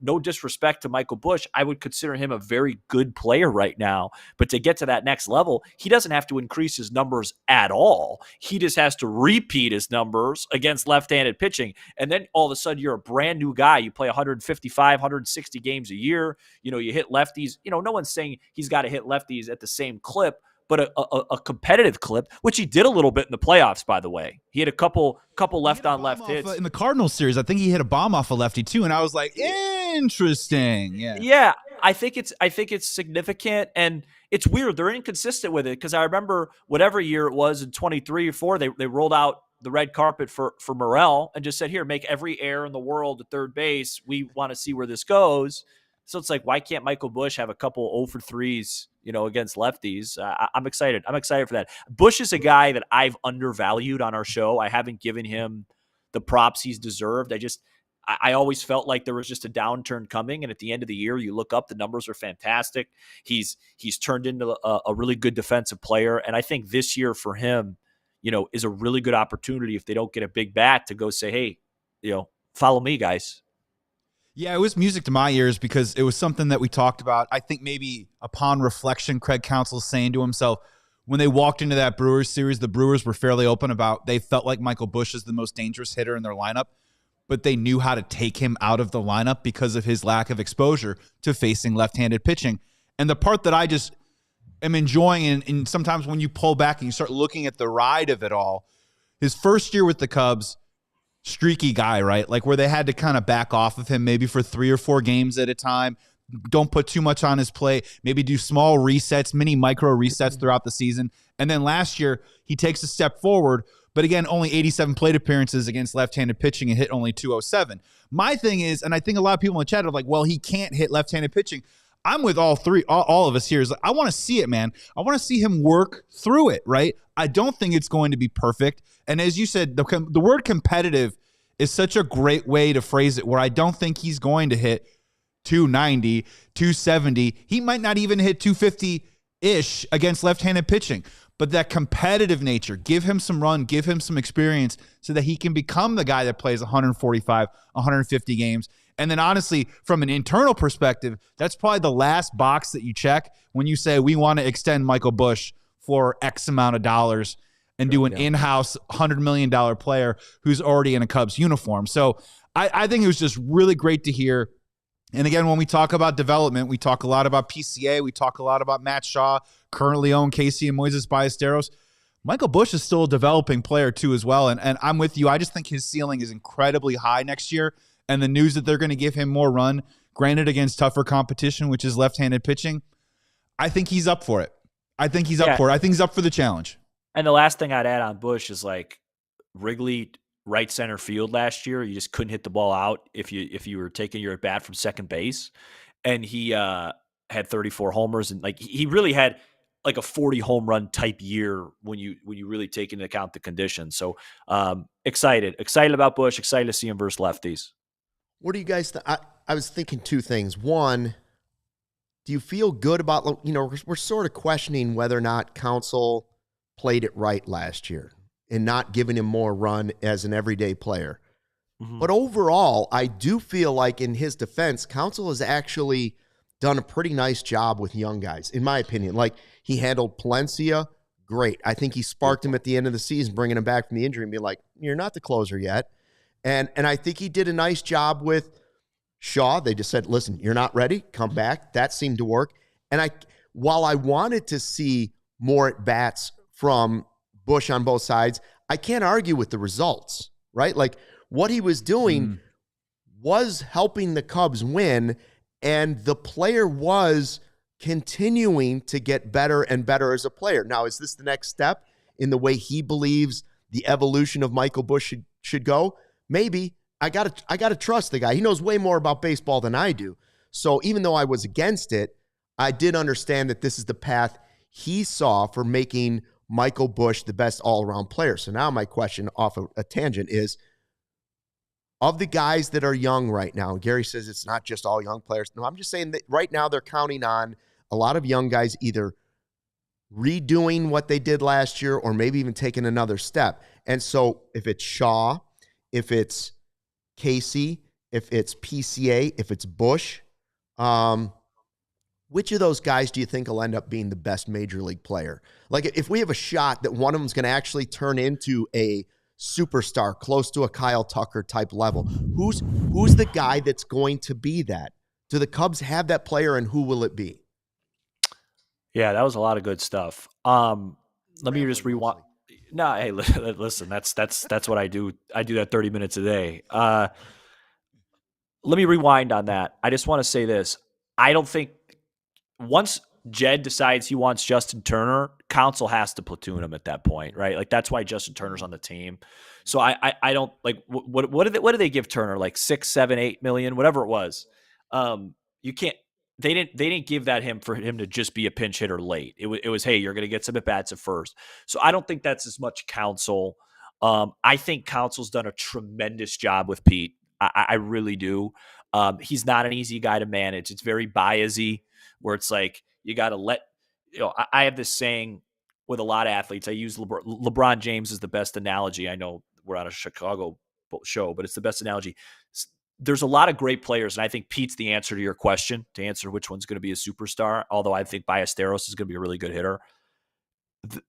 no disrespect to Michael Busch, I would consider him a very good player right now. But to get to that next level, he doesn't have to increase his numbers at all. He just has to repeat his numbers against left-handed pitching. And then all of a sudden you're a brand new guy. You play 155, 160 games a year. You hit lefties. No one's saying he's got to hit lefties at the same clip, but a competitive clip, which he did a little bit in the playoffs, by the way. He had a couple left-on-left hits. In the Cardinals series, I think he hit a bomb off a lefty, too, and I was like, interesting. Yeah, I think it's significant, and it's weird. They're inconsistent with it, because I remember whatever year it was in 23 or 4, they rolled out the red carpet for Morel and just said, here, make every error in the world at third base. We want to see where this goes. So it's like, why can't Michael Busch have a couple 0 for 3s, against lefties? I'm excited. I'm excited for that. Busch is a guy that I've undervalued on our show. I haven't given him the props he's deserved. I always felt like there was just a downturn coming. And at the end of the year, you look up, the numbers are fantastic. He's turned into a really good defensive player. And I think this year for him, is a really good opportunity if they don't get a big bat to go say, hey, follow me, guys. Yeah, it was music to my ears because it was something that we talked about. I think maybe upon reflection, Craig Counsell saying to himself, when they walked into that Brewers series, the Brewers were fairly open about they felt like Michael Busch is the most dangerous hitter in their lineup, but they knew how to take him out of the lineup because of his lack of exposure to facing left-handed pitching. And the part that I just am enjoying, and sometimes when you pull back and you start looking at the ride of it all, his first year with the Cubs, streaky guy, right? Like where they had to kind of back off of him maybe for 3 or 4 games at a time. Don't put too much on his plate. Maybe do small resets, mini micro resets throughout the season. And then last year, he takes a step forward, but again, only 87 plate appearances against left-handed pitching and hit only 207. My thing is, and I think a lot of people in the chat are like, well, he can't hit left-handed pitching. I'm with all of us here. Is I want to see it, man. I want to see him work through it, right? I don't think it's going to be perfect. And as you said, the word competitive is such a great way to phrase it, where I don't think he's going to hit 290, 270. He might not even hit 250-ish against left-handed pitching. But that competitive nature, give him some run, give him some experience so that he can become the guy that plays 145, 150 games. And then honestly, from an internal perspective, that's probably the last box that you check when you say we want to extend Michael Busch for X amount of dollars and do an in-house $100 million player who's already in a Cubs uniform. So I think it was just really great to hear. And again, when we talk about development, we talk a lot about PCA. We talk a lot about Matt Shaw, currently owned Casey and Moises Ballesteros. Michael Busch is still a developing player too as well. And I'm with you. I just think his ceiling is incredibly high next year. And the news that they're going to give him more run, granted against tougher competition, which is left-handed pitching, I think he's up for it. I think he's up for the challenge. And the last thing I'd add on Busch is like Wrigley right center field last year. You just couldn't hit the ball out if you were taking your at bat from second base. And he had 34 homers, and like he really had like a 40 home run type year when you really take into account the conditions. So excited about Busch, excited to see him versus lefties. What do you guys think? I was thinking 2 things. One, do you feel good about, we're sort of questioning whether or not Counsell played it right last year and not giving him more run as an everyday player. Mm-hmm. But overall, I do feel like in his defense, Counsell has actually done a pretty nice job with young guys, in my opinion. Like, he handled Palencia great. I think he sparked him at the end of the season, bringing him back from the injury and being like, you're not the closer yet. And I think he did a nice job with Shaw. They just said, listen, you're not ready, come back. That seemed to work. And while I wanted to see more at-bats from Busch on both sides, I can't argue with the results, right? Like, what he was doing was helping the Cubs win, and the player was continuing to get better and better as a player. Now, is this the next step in the way he believes the evolution of Michael Busch should go? Maybe. I gotta trust the guy. He knows way more about baseball than I do. So even though I was against it, I did understand that this is the path he saw for making Michael Busch the best all-around player. So now my question off of a tangent is, of the guys that are young right now, Gary says it's not just all young players. No, I'm just saying that right now they're counting on a lot of young guys either redoing what they did last year or maybe even taking another step. And so if it's Shaw, if it's Casey, if it's PCA, if it's Busch, which of those guys do you think will end up being the best major league player? Like, if we have a shot that one of them is going to actually turn into a superstar close to a Kyle Tucker type level, who's the guy that's going to be that? Do the Cubs have that player, and who will it be? Yeah, that was a lot of good stuff. Let me just rewind. No, hey, listen, that's what I do. I do that 30 minutes a day. Let me rewind on that. I just want to say this. I don't think once Jed decides he wants Justin Turner, Counsell has to platoon him at that point, right? Like, that's why Justin Turner's on the team. So I don't like what did they give Turner, like $6, $7, $8 million, whatever it was. you can't. They didn't give that for him to just be a pinch hitter late. It was hey, you're going to get some at bats at first. So I don't think that's as much Counsell. I think Counsell's done a tremendous job with Pete. I really do. He's not an easy guy to manage. It's very biasy, where it's like you got to let. I have this saying with a lot of athletes. I use LeBron James is the best analogy. I know we're on a Chicago show, but it's the best analogy. There's a lot of great players, and I think Pete's the answer to your question, to answer which one's going to be a superstar, although I think Ballesteros is going to be a really good hitter.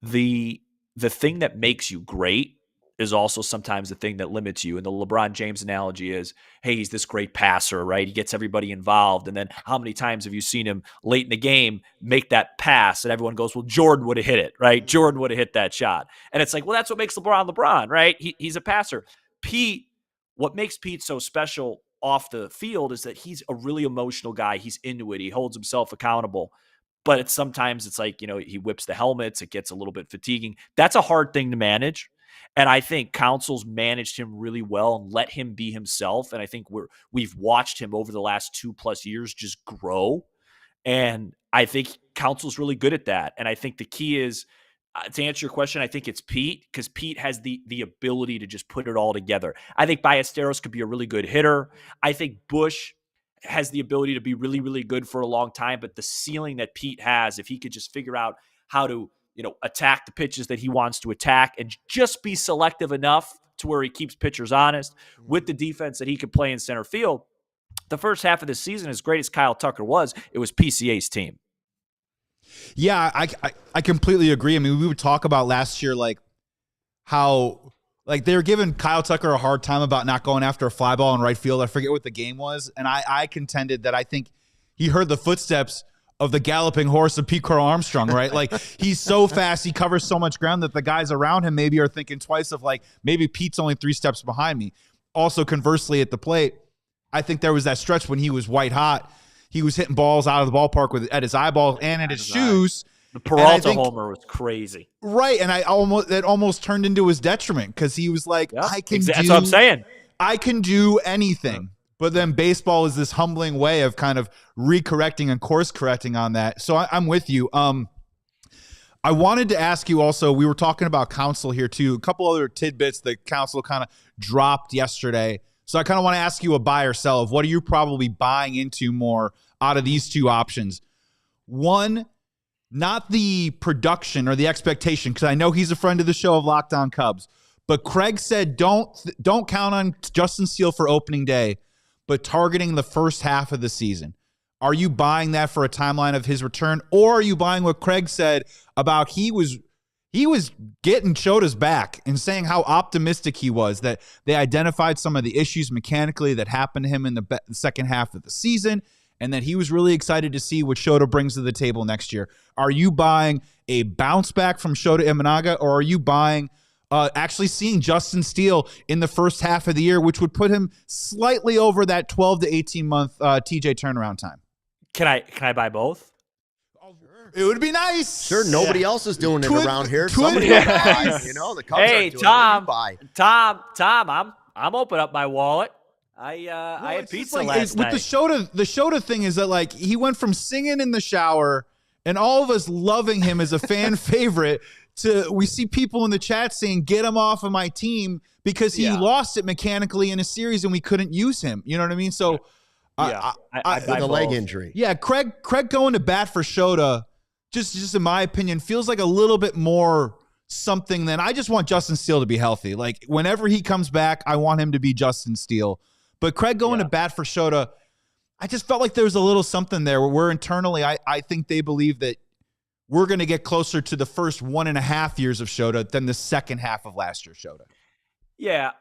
The thing that makes you great is also sometimes the thing that limits you. And the LeBron James analogy is, hey, he's this great passer, right? He gets everybody involved. And then how many times have you seen him late in the game make that pass? And everyone goes, well, Jordan would have hit it, right? Jordan would have hit that shot. And it's like, well, that's what makes LeBron, right? He's a passer. Pete, what makes Pete so special off the field is that he's a really emotional guy. He's into it. He holds himself accountable. But sometimes it's like, he whips the helmets. It gets a little bit fatiguing. That's a hard thing to manage. And I think Counsell's managed him really well and let him be himself. And I think we've watched him over the last 2+ years just grow. And I think Counsell's really good at that. And I think the key is, to answer your question, I think it's Pete, because Pete has the ability to just put it all together. I think Ballesteros could be a really good hitter. I think Busch has the ability to be really, really good for a long time. But the ceiling that Pete has, if he could just figure out how to attack the pitches that he wants to attack and just be selective enough to where he keeps pitchers honest with the defense that he can play in center field. The first half of the season, as great as Kyle Tucker was, it was PCA's team. Yeah, I completely agree. I mean, we would talk about last year, like how they were giving Kyle Tucker a hard time about not going after a fly ball in right field. I forget what the game was. And I contended that I think he heard the footsteps of the galloping horse of Pete Carl Armstrong, right? Like, he's so fast, he covers so much ground that the guys around him maybe are thinking twice of like, maybe Pete's only 3 steps behind me. Also, conversely, at the plate, I think there was that stretch when he was white hot. He was hitting balls out of the ballpark at his eyeballs and at his shoes. The Peralta homer was crazy. Right, and it almost turned into his detriment, because he was like, that's what I'm saying. I can do anything. But then baseball is this humbling way of kind of recorrecting and course correcting on that. So I'm with you. I wanted to ask you also, we were talking about Counsell here too, a couple other tidbits that Counsell kind of dropped yesterday. So I kind of want to ask you a buy or sell of what are you probably buying into more out of these two options. One, not the production or the expectation, because I know he's a friend of the show of Locked On Cubs, but Craig said don't count on Justin Steele for opening day, but targeting the first half of the season. Are you buying that for a timeline of his return, or are you buying what Craig said about he was getting Shota's back and saying how optimistic he was, that they identified some of the issues mechanically that happened to him in the second half of the season, and that he was really excited to see what Shota brings to the table next year? Are you buying a bounce back from Shota Imanaga, or are you buying actually seeing Justin Steele in the first half of the year, which would put him slightly over that 12 to 18 month TJ turnaround time? Can I buy both? It would be nice. Sure, nobody else is doing it around here. Somebody will buy. The Cubs hey, Tom, I'm open up my wallet. I had pizza last night. With the Shota thing is that, like, he went from singing in the shower and all of us loving him as a fan favorite to we see people in the chat saying, get him off of my team because he lost it mechanically in a series and we couldn't use him. You know what I mean? So the leg injury. Yeah, Craig going to bat for Shota, just in my opinion, feels like a little bit more something than I just want Justin Steele to be healthy. Like, whenever he comes back, I want him to be Justin Steele. But Craig going to bat for Shota, I just felt like there was a little something there where we're internally, I think they believe that we're going to get closer to the first 1.5 years of Shota than the second half of last year's Shota. Yeah,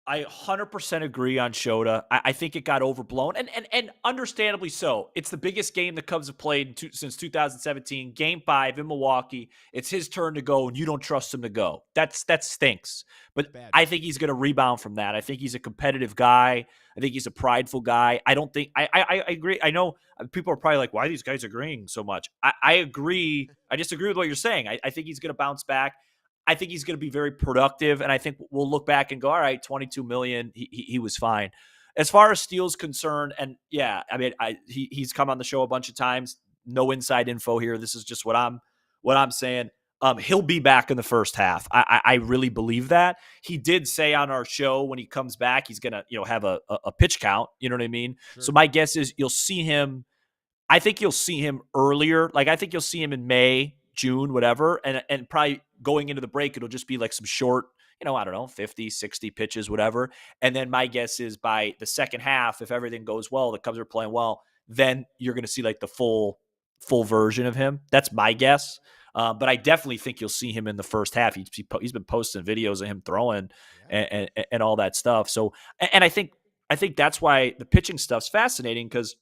I 100% agree on Shota. I think it got overblown, and understandably so. It's the biggest game the Cubs have played since 2017, Game 5 in Milwaukee. It's his turn to go, and you don't trust him to go. That stinks. But I think he's going to rebound from that. I think he's a competitive guy. I think he's a prideful guy. I don't think – I agree. I know people are probably like, why are these guys agreeing so much? I agree. I disagree with what you're saying. I think he's going to bounce back. I think he's going to be very productive, and I think we'll look back and go, all right, $22 million, he was fine. as far as Steele's concerned, and yeah, I mean, he's come on the show a bunch of times. No inside info here. This is just what I'm saying. He'll be back in the first half. I really believe that. He did say on our show when he comes back, he's gonna have a pitch count. You know what I mean? Sure. So my guess is you'll see him. I think you'll see him earlier. Like I think you'll see him in May, June, whatever, and probably going into the break, it'll just be like some short, I don't know, 50, 60 pitches, whatever. And then my guess is by the second half, if everything goes well, the Cubs are playing well, then you're going to see like the full version of him. That's my guess. But I definitely think you'll see him in the first half. He's been posting videos of him throwing and all that stuff. So, and I think that's why the pitching stuff's fascinating, because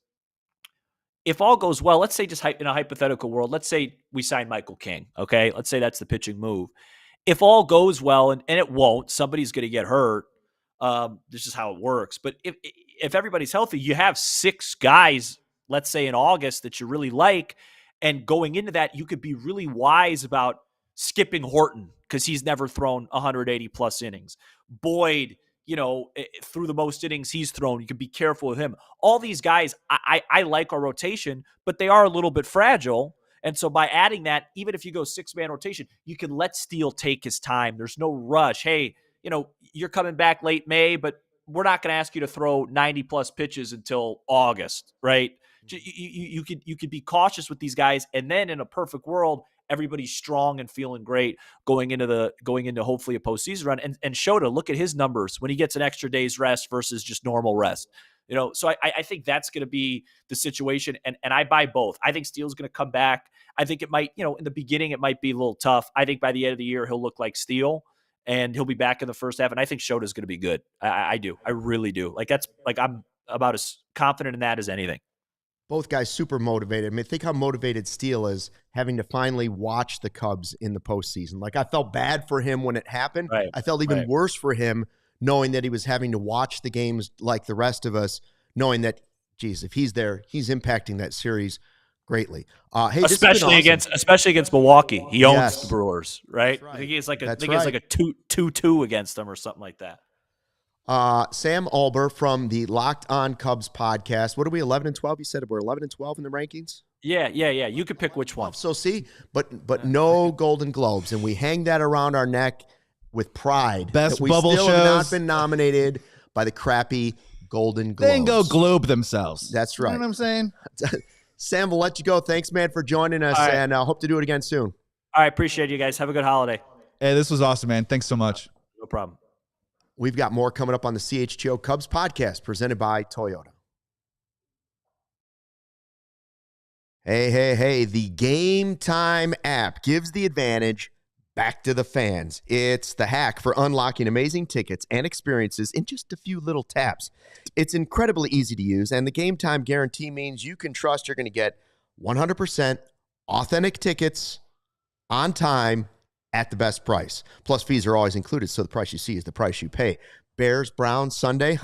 if all goes well, let's say just in a hypothetical world, let's say we sign Michael King. Okay. Let's say that's the pitching move. If all goes well, and it won't, somebody's going to get hurt. This is how it works. But if everybody's healthy, you have 6 guys, let's say in August, that you really like. And going into that, you could be really wise about skipping Horton because he's never thrown 180 plus innings. Boyd, through the most innings he's thrown, you can be careful with him. All these guys, I like our rotation, but they are a little bit fragile. And so by adding that, even if you go 6-man rotation, you can let Steele take his time. There's no rush. Hey, you're coming back late May, but we're not going to ask you to throw 90 plus pitches until August, right? You could be cautious with these guys, and then in a perfect world, everybody's strong and feeling great going into hopefully a postseason run. And Shota, look at his numbers when he gets an extra day's rest versus just normal rest. So I think that's going to be the situation, and I buy both. I think Steele's going to come back. I think it might, in the beginning it might be a little tough. I think by the end of the year he'll look like Steele, and he'll be back in the first half. And I think Shota's going to be good. I do. I really do. I'm about as confident in that as anything. Both guys super motivated. I mean, think how motivated Steele is having to finally watch the Cubs in the postseason. Like, I felt bad for him when it happened. Right. I felt even worse for him knowing that he was having to watch the games like the rest of us, knowing that, geez, if he's there, he's impacting that series greatly. Hey, especially against Milwaukee. He owns the Brewers, right? I think he has like a 2-2 against them or something like that. Sam Olbur from the Locked On Cubs podcast. What are we, 11-12? You said we're 11-12 in the rankings? Yeah. You could pick which one. So see, but no Golden Globes, and we hang that around our neck with pride. Best bubble shows. We still have not been nominated by the crappy Golden Globes. They can go globe themselves. That's right. You know what I'm saying? Sam, we'll let you go. Thanks, man, for joining us, and I hope to do it again soon. All right, appreciate you guys. Have a good holiday. Hey, this was awesome, man. Thanks so much. No problem. We've got more coming up on the CHGO Cubs podcast presented by Toyota. Hey, the Game Time app gives the advantage back to the fans. It's the hack for unlocking amazing tickets and experiences in just a few little taps. It's incredibly easy to use, and the Game Time guarantee means you can trust you're going to get 100% authentic tickets on time at the best price. Plus, fees are always included, so the price you see is the price you pay. Bears, Browns, Sunday.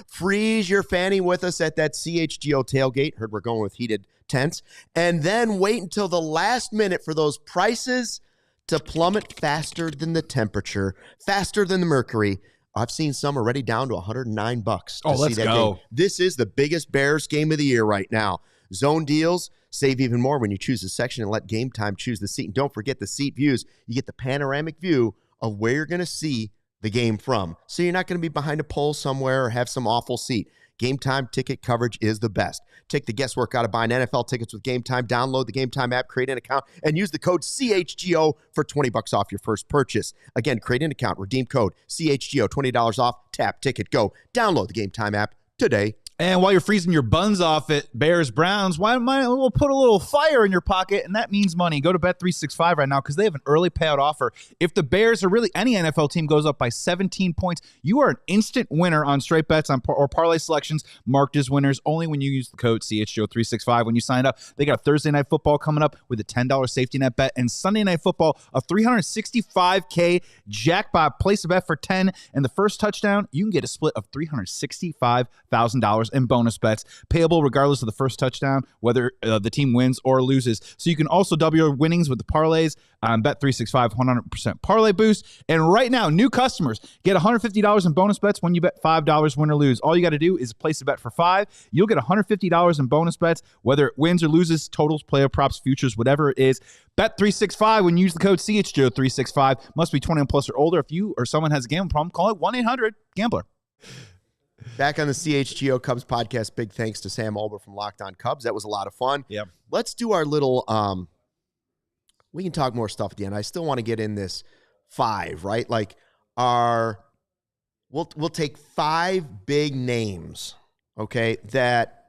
Freeze your fanny with us at that CHGO tailgate. Heard we're going with heated tents. And then wait until the last minute for those prices to plummet faster than the temperature, faster than the mercury. I've seen some already down to $109 to see that game. This is the biggest Bears game of the year right now. Zone deals save even more when you choose a section and let Game Time choose the seat. And don't forget the seat views. You get the panoramic view of where you're going to see the game from. So you're not going to be behind a pole somewhere or have some awful seat. Game Time ticket coverage is the best. Take the guesswork out of buying NFL tickets with Game Time. Download the Game Time app, create an account, and use the code CHGO for $20 off your first purchase. Again, create an account, redeem code CHGO, $20 off, tap, ticket, go. Download the Game Time app today. And while you're freezing your buns off at Bears Browns, why might we'll put a little fire in your pocket, and that means money. Go to Bet365 right now because they have an early payout offer. If the Bears or really any NFL team goes up by 17 points, you are an instant winner on straight bets or parlay selections marked as winners only when you use the code CHGO365 when you sign up. They got Thursday Night Football coming up with a $10 safety net bet, and Sunday Night Football a $365K jackpot. Place a bet for 10, and the first touchdown, you can get a split of $365,000 $150 in bonus bets, payable regardless of the first touchdown, whether the team wins or loses. So you can also double your winnings with the parlays on Bet365 100% parlay boost. And right now, new customers get $150 in bonus bets when you bet $5 win or lose. All you got to do is place a bet for $5. You'll get $150 in bonus bets, whether it wins or loses, totals, player props, futures, whatever it is. Bet365 when you use the code CHGO365. Must be 21 plus or older. If you or someone has a gambling problem, call it 1-800-GAMBLER. Back on the CHGO Cubs podcast, big thanks to Sam Olbur from Locked On Cubs. That was a lot of fun. Yep. Let's do our little we can talk more stuff at the end. I still want to get in this 5, right? Like we'll take 5 big names, okay, that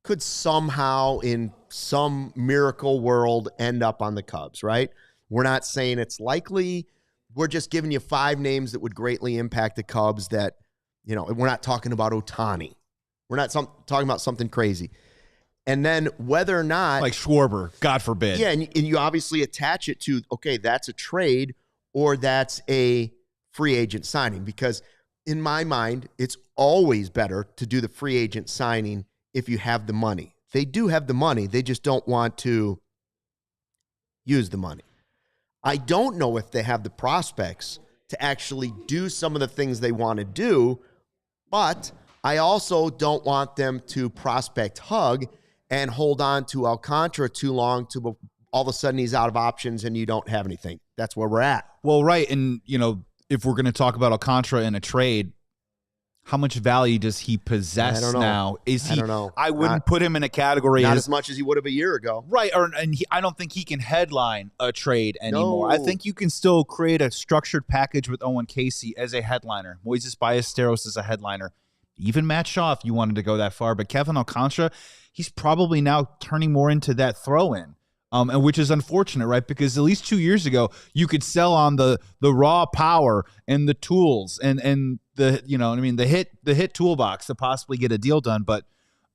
could somehow in some miracle world end up on the Cubs, right? We're not saying it's likely. We're just giving you 5 names that would greatly impact the Cubs that, you know, we're not talking about Ohtani. We're not talking about something crazy. And then whether or not... Like Schwarber, God forbid. Yeah, and you obviously attach it to, okay, that's a trade or that's a free agent signing. Because in my mind, it's always better to do the free agent signing if you have the money. They do have the money. They just don't want to use the money. I don't know if they have the prospects to actually do some of the things they want to do, but I also don't want them to prospect hug and hold on to Alcantara too long to all of a sudden he's out of options and you don't have anything. That's where we're at. Well, right. And, you know, if we're going to talk about Alcantara in a trade, how much value does he possess now? I don't know. I wouldn't put him in a category as much as he would have a year ago. Right. I don't think he can headline a trade anymore. No. I think you can still create a structured package with Owen Casey as a headliner. Moises Ballesteros as a headliner. Even Matt Shaw, if you wanted to go that far. But Kevin Alcantara, he's probably now turning more into that throw-in. And which is unfortunate, right? Because at least 2 years ago, you could sell on the raw power and the tools and the, you know what I mean, the hit toolbox to possibly get a deal done. But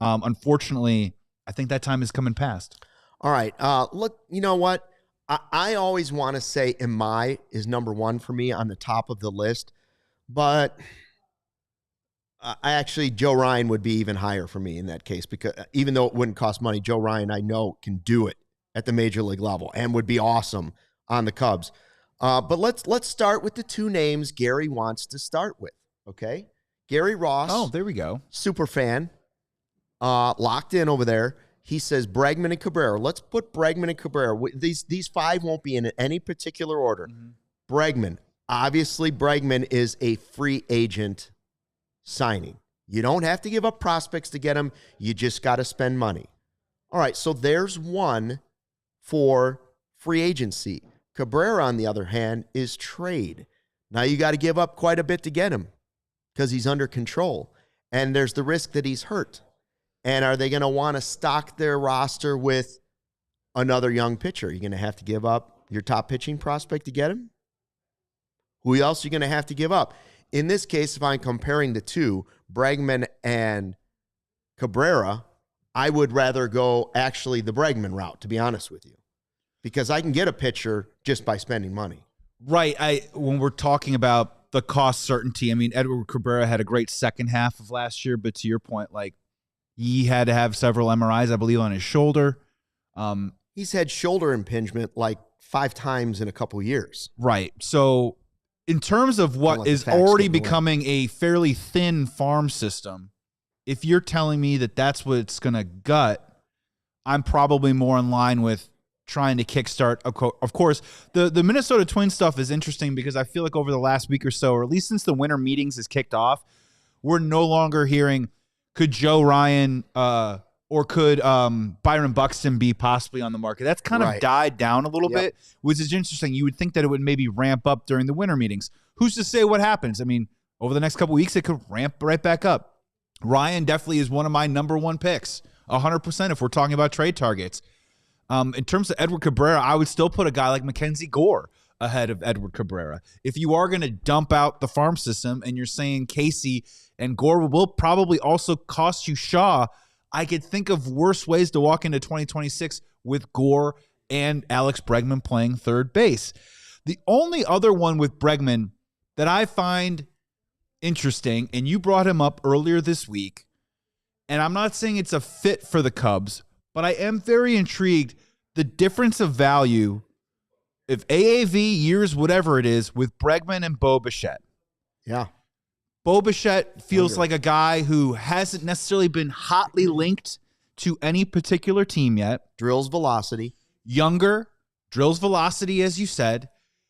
unfortunately, I think that time is coming past. All right. Look, you know what? I always want to say Imai is number 1 for me on the top of the list. But Joe Ryan would be even higher for me in that case, because even though it wouldn't cost money, Joe Ryan, I know, can do it at the major league level and would be awesome on the Cubs. But let's start with the 2 names Gary wants to start with, okay? Gary Ross. Oh, there we go. Super fan. Locked in over there. He says Bregman and Cabrera. Let's put Bregman and Cabrera. These 5 won't be in any particular order. Mm-hmm. Bregman. Obviously, Bregman is a free agent signing. You don't have to give up prospects to get him. You just got to spend money. All right, so there's one for free agency. Cabrera, on the other hand, is trade. Now you got to give up quite a bit to get him because he's under control. And there's the risk that he's hurt. And are they going to want to stock their roster with another young pitcher? You're going to have to give up your top pitching prospect to get him? Who else are you going to have to give up? In this case, if I'm comparing the 2, Bregman and Cabrera, I would rather go actually the Bregman route, to be honest with you, because I can get a pitcher just by spending money. Right. When we're talking about the cost certainty, I mean, Edward Cabrera had a great second half of last year, but to your point, like, he had to have several MRIs, I believe, on his shoulder. He's had shoulder impingement like 5 times in a couple years. Right. So in terms of what is already becoming a fairly thin farm system, if you're telling me that that's what it's going to gut, I'm probably more in line with trying to kickstart. Of course, the Minnesota Twins stuff is interesting because I feel like over the last week or so, or at least since the winter meetings has kicked off, we're no longer hearing, could Joe Ryan or could Byron Buxton be possibly on the market? That's kind of died down a little bit, which is interesting. You would think that it would maybe ramp up during the winter meetings. Who's to say what happens? I mean, over the next couple of weeks, it could ramp right back up. Ryan definitely is one of my number 1 picks, 100% if we're talking about trade targets. In terms of Edward Cabrera, I would still put a guy like Mackenzie Gore ahead of Edward Cabrera. If you are going to dump out the farm system and you're saying Casey and Gore will probably also cost you Shaw, I could think of worse ways to walk into 2026 with Gore and Alex Bregman playing third base. The only other one with Bregman that I find interesting, and you brought him up earlier this week, And I'm not saying it's a fit for the Cubs, but I am very intrigued. The difference of value, if AAV years, whatever it is, with Bregman and Bo Bichette. Yeah. Bo Bichette feels like a guy who hasn't necessarily been hotly linked to any particular team yet. Drills velocity. Younger, drills velocity, as you said.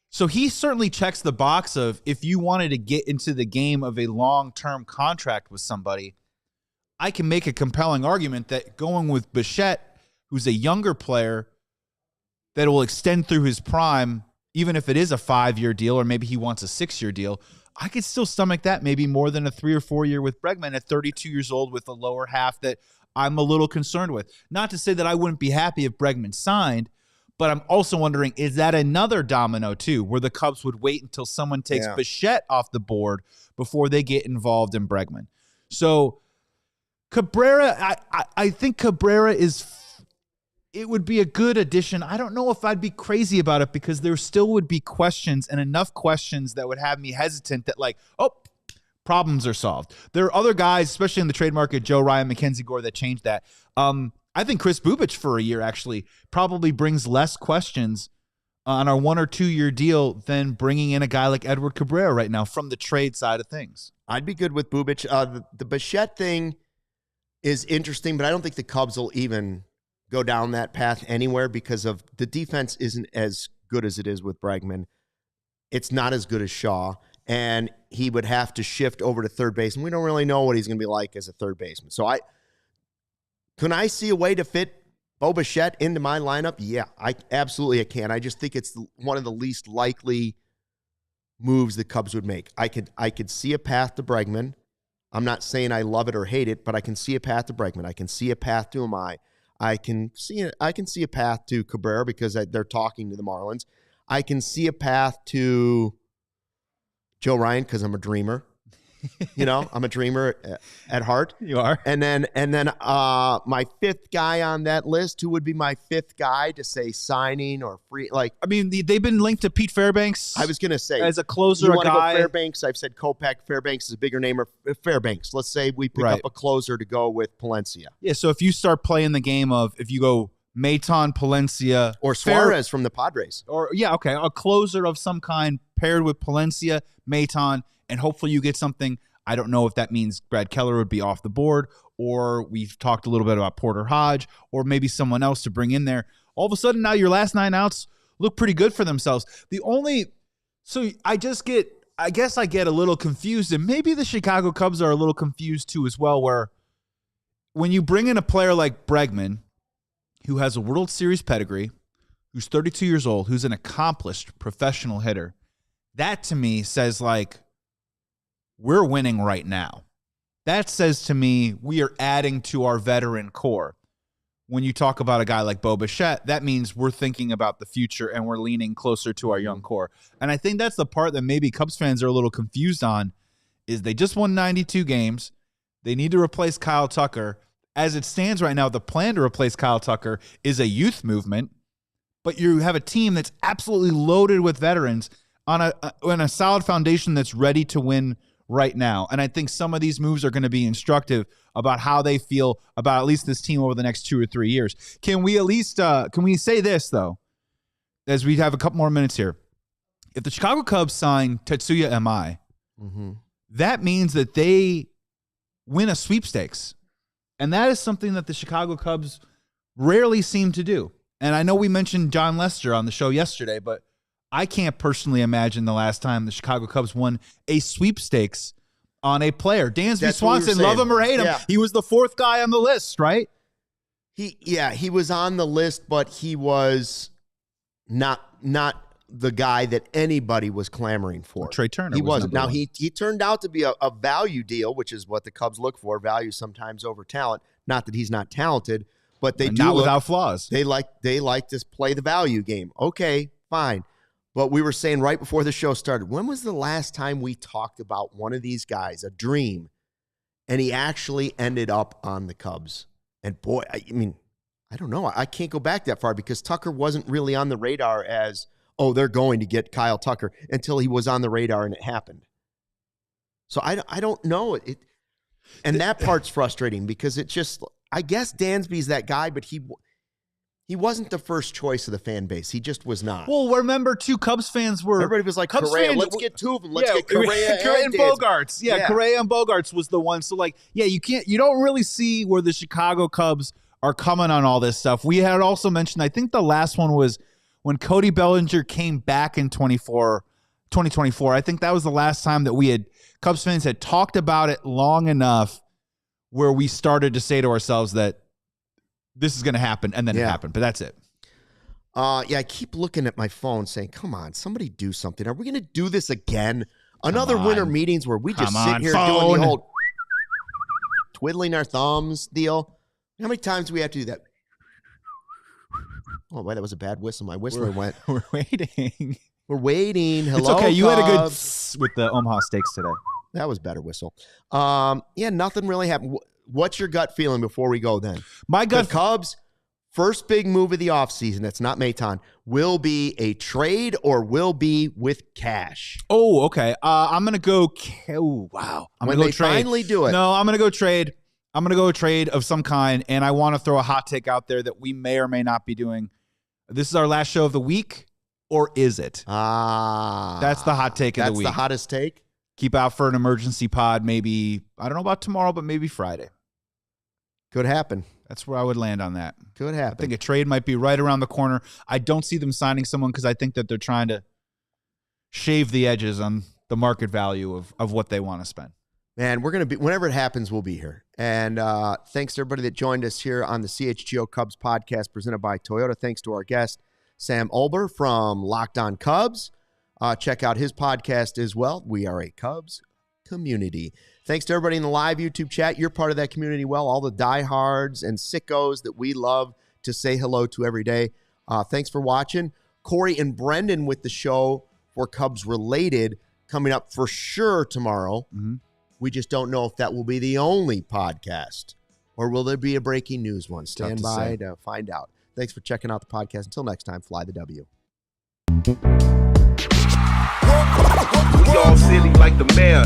So he certainly checks the box of if you wanted to get into the game of a long-term contract with somebody, I can make a compelling argument that going with Bichette, who's a younger player that will extend through his prime, even if it is a 5-year deal or maybe he wants a 6-year deal, I could still stomach that maybe more than a 3 or 4 year with Bregman at 32 years old with a lower half that I'm a little concerned with. Not to say that I wouldn't be happy if Bregman signed, but I'm also wondering, is that another domino too, where the Cubs would wait until someone takes Bichette off the board before they get involved in Bregman? So Cabrera, I think Cabrera it would be a good addition. I don't know if I'd be crazy about it because there still would be questions and enough questions that would have me hesitant that problems are solved. There are other guys, especially in the trade market, Joe Ryan, Mackenzie Gore, that changed that. I think Chris Bubich for a year actually probably brings less questions on our 1 or 2 year deal than bringing in a guy like Edward Cabrera right now from the trade side of things. I'd be good with Bubich. The Bichette thing is interesting, but I don't think the Cubs will even go down that path anywhere because of the defense isn't as good as it is with Bregman. It's not as good as Shaw, and he would have to shift over to third base, and we don't really know what he's going to be like as a third baseman. So can I see a way to fit Bo Bichette into my lineup? Yeah, I can. I just think it's one of the least likely moves the Cubs would make. I could see a path to Bregman. I'm not saying I love it or hate it, but I can see a path to Bregman. I can see a path to Amai. I can see a path to Cabrera because they're talking to the Marlins. I can see a path to Joe Ryan because I'm a dreamer. I'm a dreamer at heart. You are. And then my fifth guy on that list, who would be my fifth guy to say signing or free? They've been linked to Pete Fairbanks. I was going to say as a closer, you want to guy. go Fairbanks. I've said Kopech. Fairbanks is a bigger name, or Fairbanks. Let's say we pick up a closer to go with Palencia. Yeah. So if you start playing the game of if you go Maton, Palencia, or Suarez from the Padres, a closer of some kind paired with Palencia, Maton. And hopefully you get something. I don't know if that means Brad Keller would be off the board, or we've talked a little bit about Porter Hodge, or maybe someone else to bring in there. All of a sudden now your last 9 outs look pretty good for themselves. I guess I get a little confused, and maybe the Chicago Cubs are a little confused too as well, where when you bring in a player like Bregman, who has a World Series pedigree, who's 32 years old, who's an accomplished professional hitter, that to me says we're winning right now. That says to me we are adding to our veteran core. When you talk about a guy like Bo Bichette, that means we're thinking about the future and we're leaning closer to our young core. And I think that's the part that maybe Cubs fans are a little confused on, is they just won 92 games. They need to replace Kyle Tucker. As it stands right now, the plan to replace Kyle Tucker is a youth movement, but you have a team that's absolutely loaded with veterans on a solid foundation that's ready to win right now. And I think some of these moves are going to be instructive about how they feel about at least this team over the next 2 or 3 years. Can we at least can we say this, though, as we have a couple more minutes here? If the Chicago Cubs sign Tetsuya Amai, that means that they win a sweepstakes. And that is something that the Chicago Cubs rarely seem to do. And I know we mentioned John Lester on the show yesterday, but I can't personally imagine the last time the Chicago Cubs won a sweepstakes on a player. Dansby Swanson, love him or hate him, he was the 4th guy on the list, right? He was on the list, but he was not the guy that anybody was clamoring for. Well, Trey Turner. He wasn't. Now, he turned out to be a value deal, which is what the Cubs look for, value sometimes over talent. Not that he's not talented, but they do not without flaws. They like to play the value game. Okay, fine. But we were saying right before the show started, when was the last time we talked about one of these guys, a dream, and he actually ended up on the Cubs? And boy, I don't know. I can't go back that far because Tucker wasn't really on the radar as, they're going to get Kyle Tucker, until he was on the radar and it happened. So I don't know. And that part's frustrating because it just, I guess Dansby's that guy, but he wasn't the first choice of the fan base. He just was not. Well, remember, too, Cubs fans were... Everybody was like, Cubs Correa, fans, let's get two of them. Let's get Correa and Bogarts. Yeah, Correa and Bogarts was the one. So, like, yeah, you don't really see where the Chicago Cubs are coming on all this stuff. We had also mentioned, I think the last one was when Cody Bellinger came back in 2024. I think that was the last time that Cubs fans had talked about it long enough where we started to say to ourselves that this is going to happen, and then it happened. But that's it. I keep looking at my phone saying, come on, somebody do something. Are we going to do this again? Another winter meetings where we just sit here doing the whole twiddling our thumbs deal. How many times do we have to do that? Oh, boy, that was a bad whistle. My whistler went. We're waiting. We're waiting. Hello, it's okay. You Cubs. Had a good with the Omaha Steaks today. That was better whistle. Nothing really happened. What's your gut feeling before we go then? My gut. The Cubs, first big move of the offseason, that's not Maton, will be a trade or will be with cash. Oh, okay. I'm going to go. Oh, wow. I'm going to go trade. Finally do it. No, I'm going to go trade. I'm going to go a trade of some kind, and I want to throw a hot take out there that we may or may not be doing. This is our last show of the week, or is it? That's the hot take of the week. That's the hottest take? Keep out for an emergency pod, maybe, I don't know about tomorrow, but maybe Friday. Could happen. That's where I would land on that. Could happen. I think a trade might be right around the corner. I don't see them signing someone because I think that they're trying to shave the edges on the market value of what they want to spend. Man, we're going to be, whenever it happens, we'll be here. And thanks to everybody that joined us here on the CHGO Cubs podcast presented by Toyota. Thanks to our guest, Sam Olbur from Locked On Cubs. Check out his podcast as well. We are a Cubs community. Thanks to everybody in the live YouTube chat. You're part of that community well. All the diehards and sickos that we love to say hello to every day. Thanks for watching. Corey and Brendan with the show for Cubs Related coming up for sure tomorrow. Mm-hmm. We just don't know if that will be the only podcast or will there be a breaking news one. Stand by to find out. Thanks for checking out the podcast. Until next time, fly the W. We all silly like the mayor.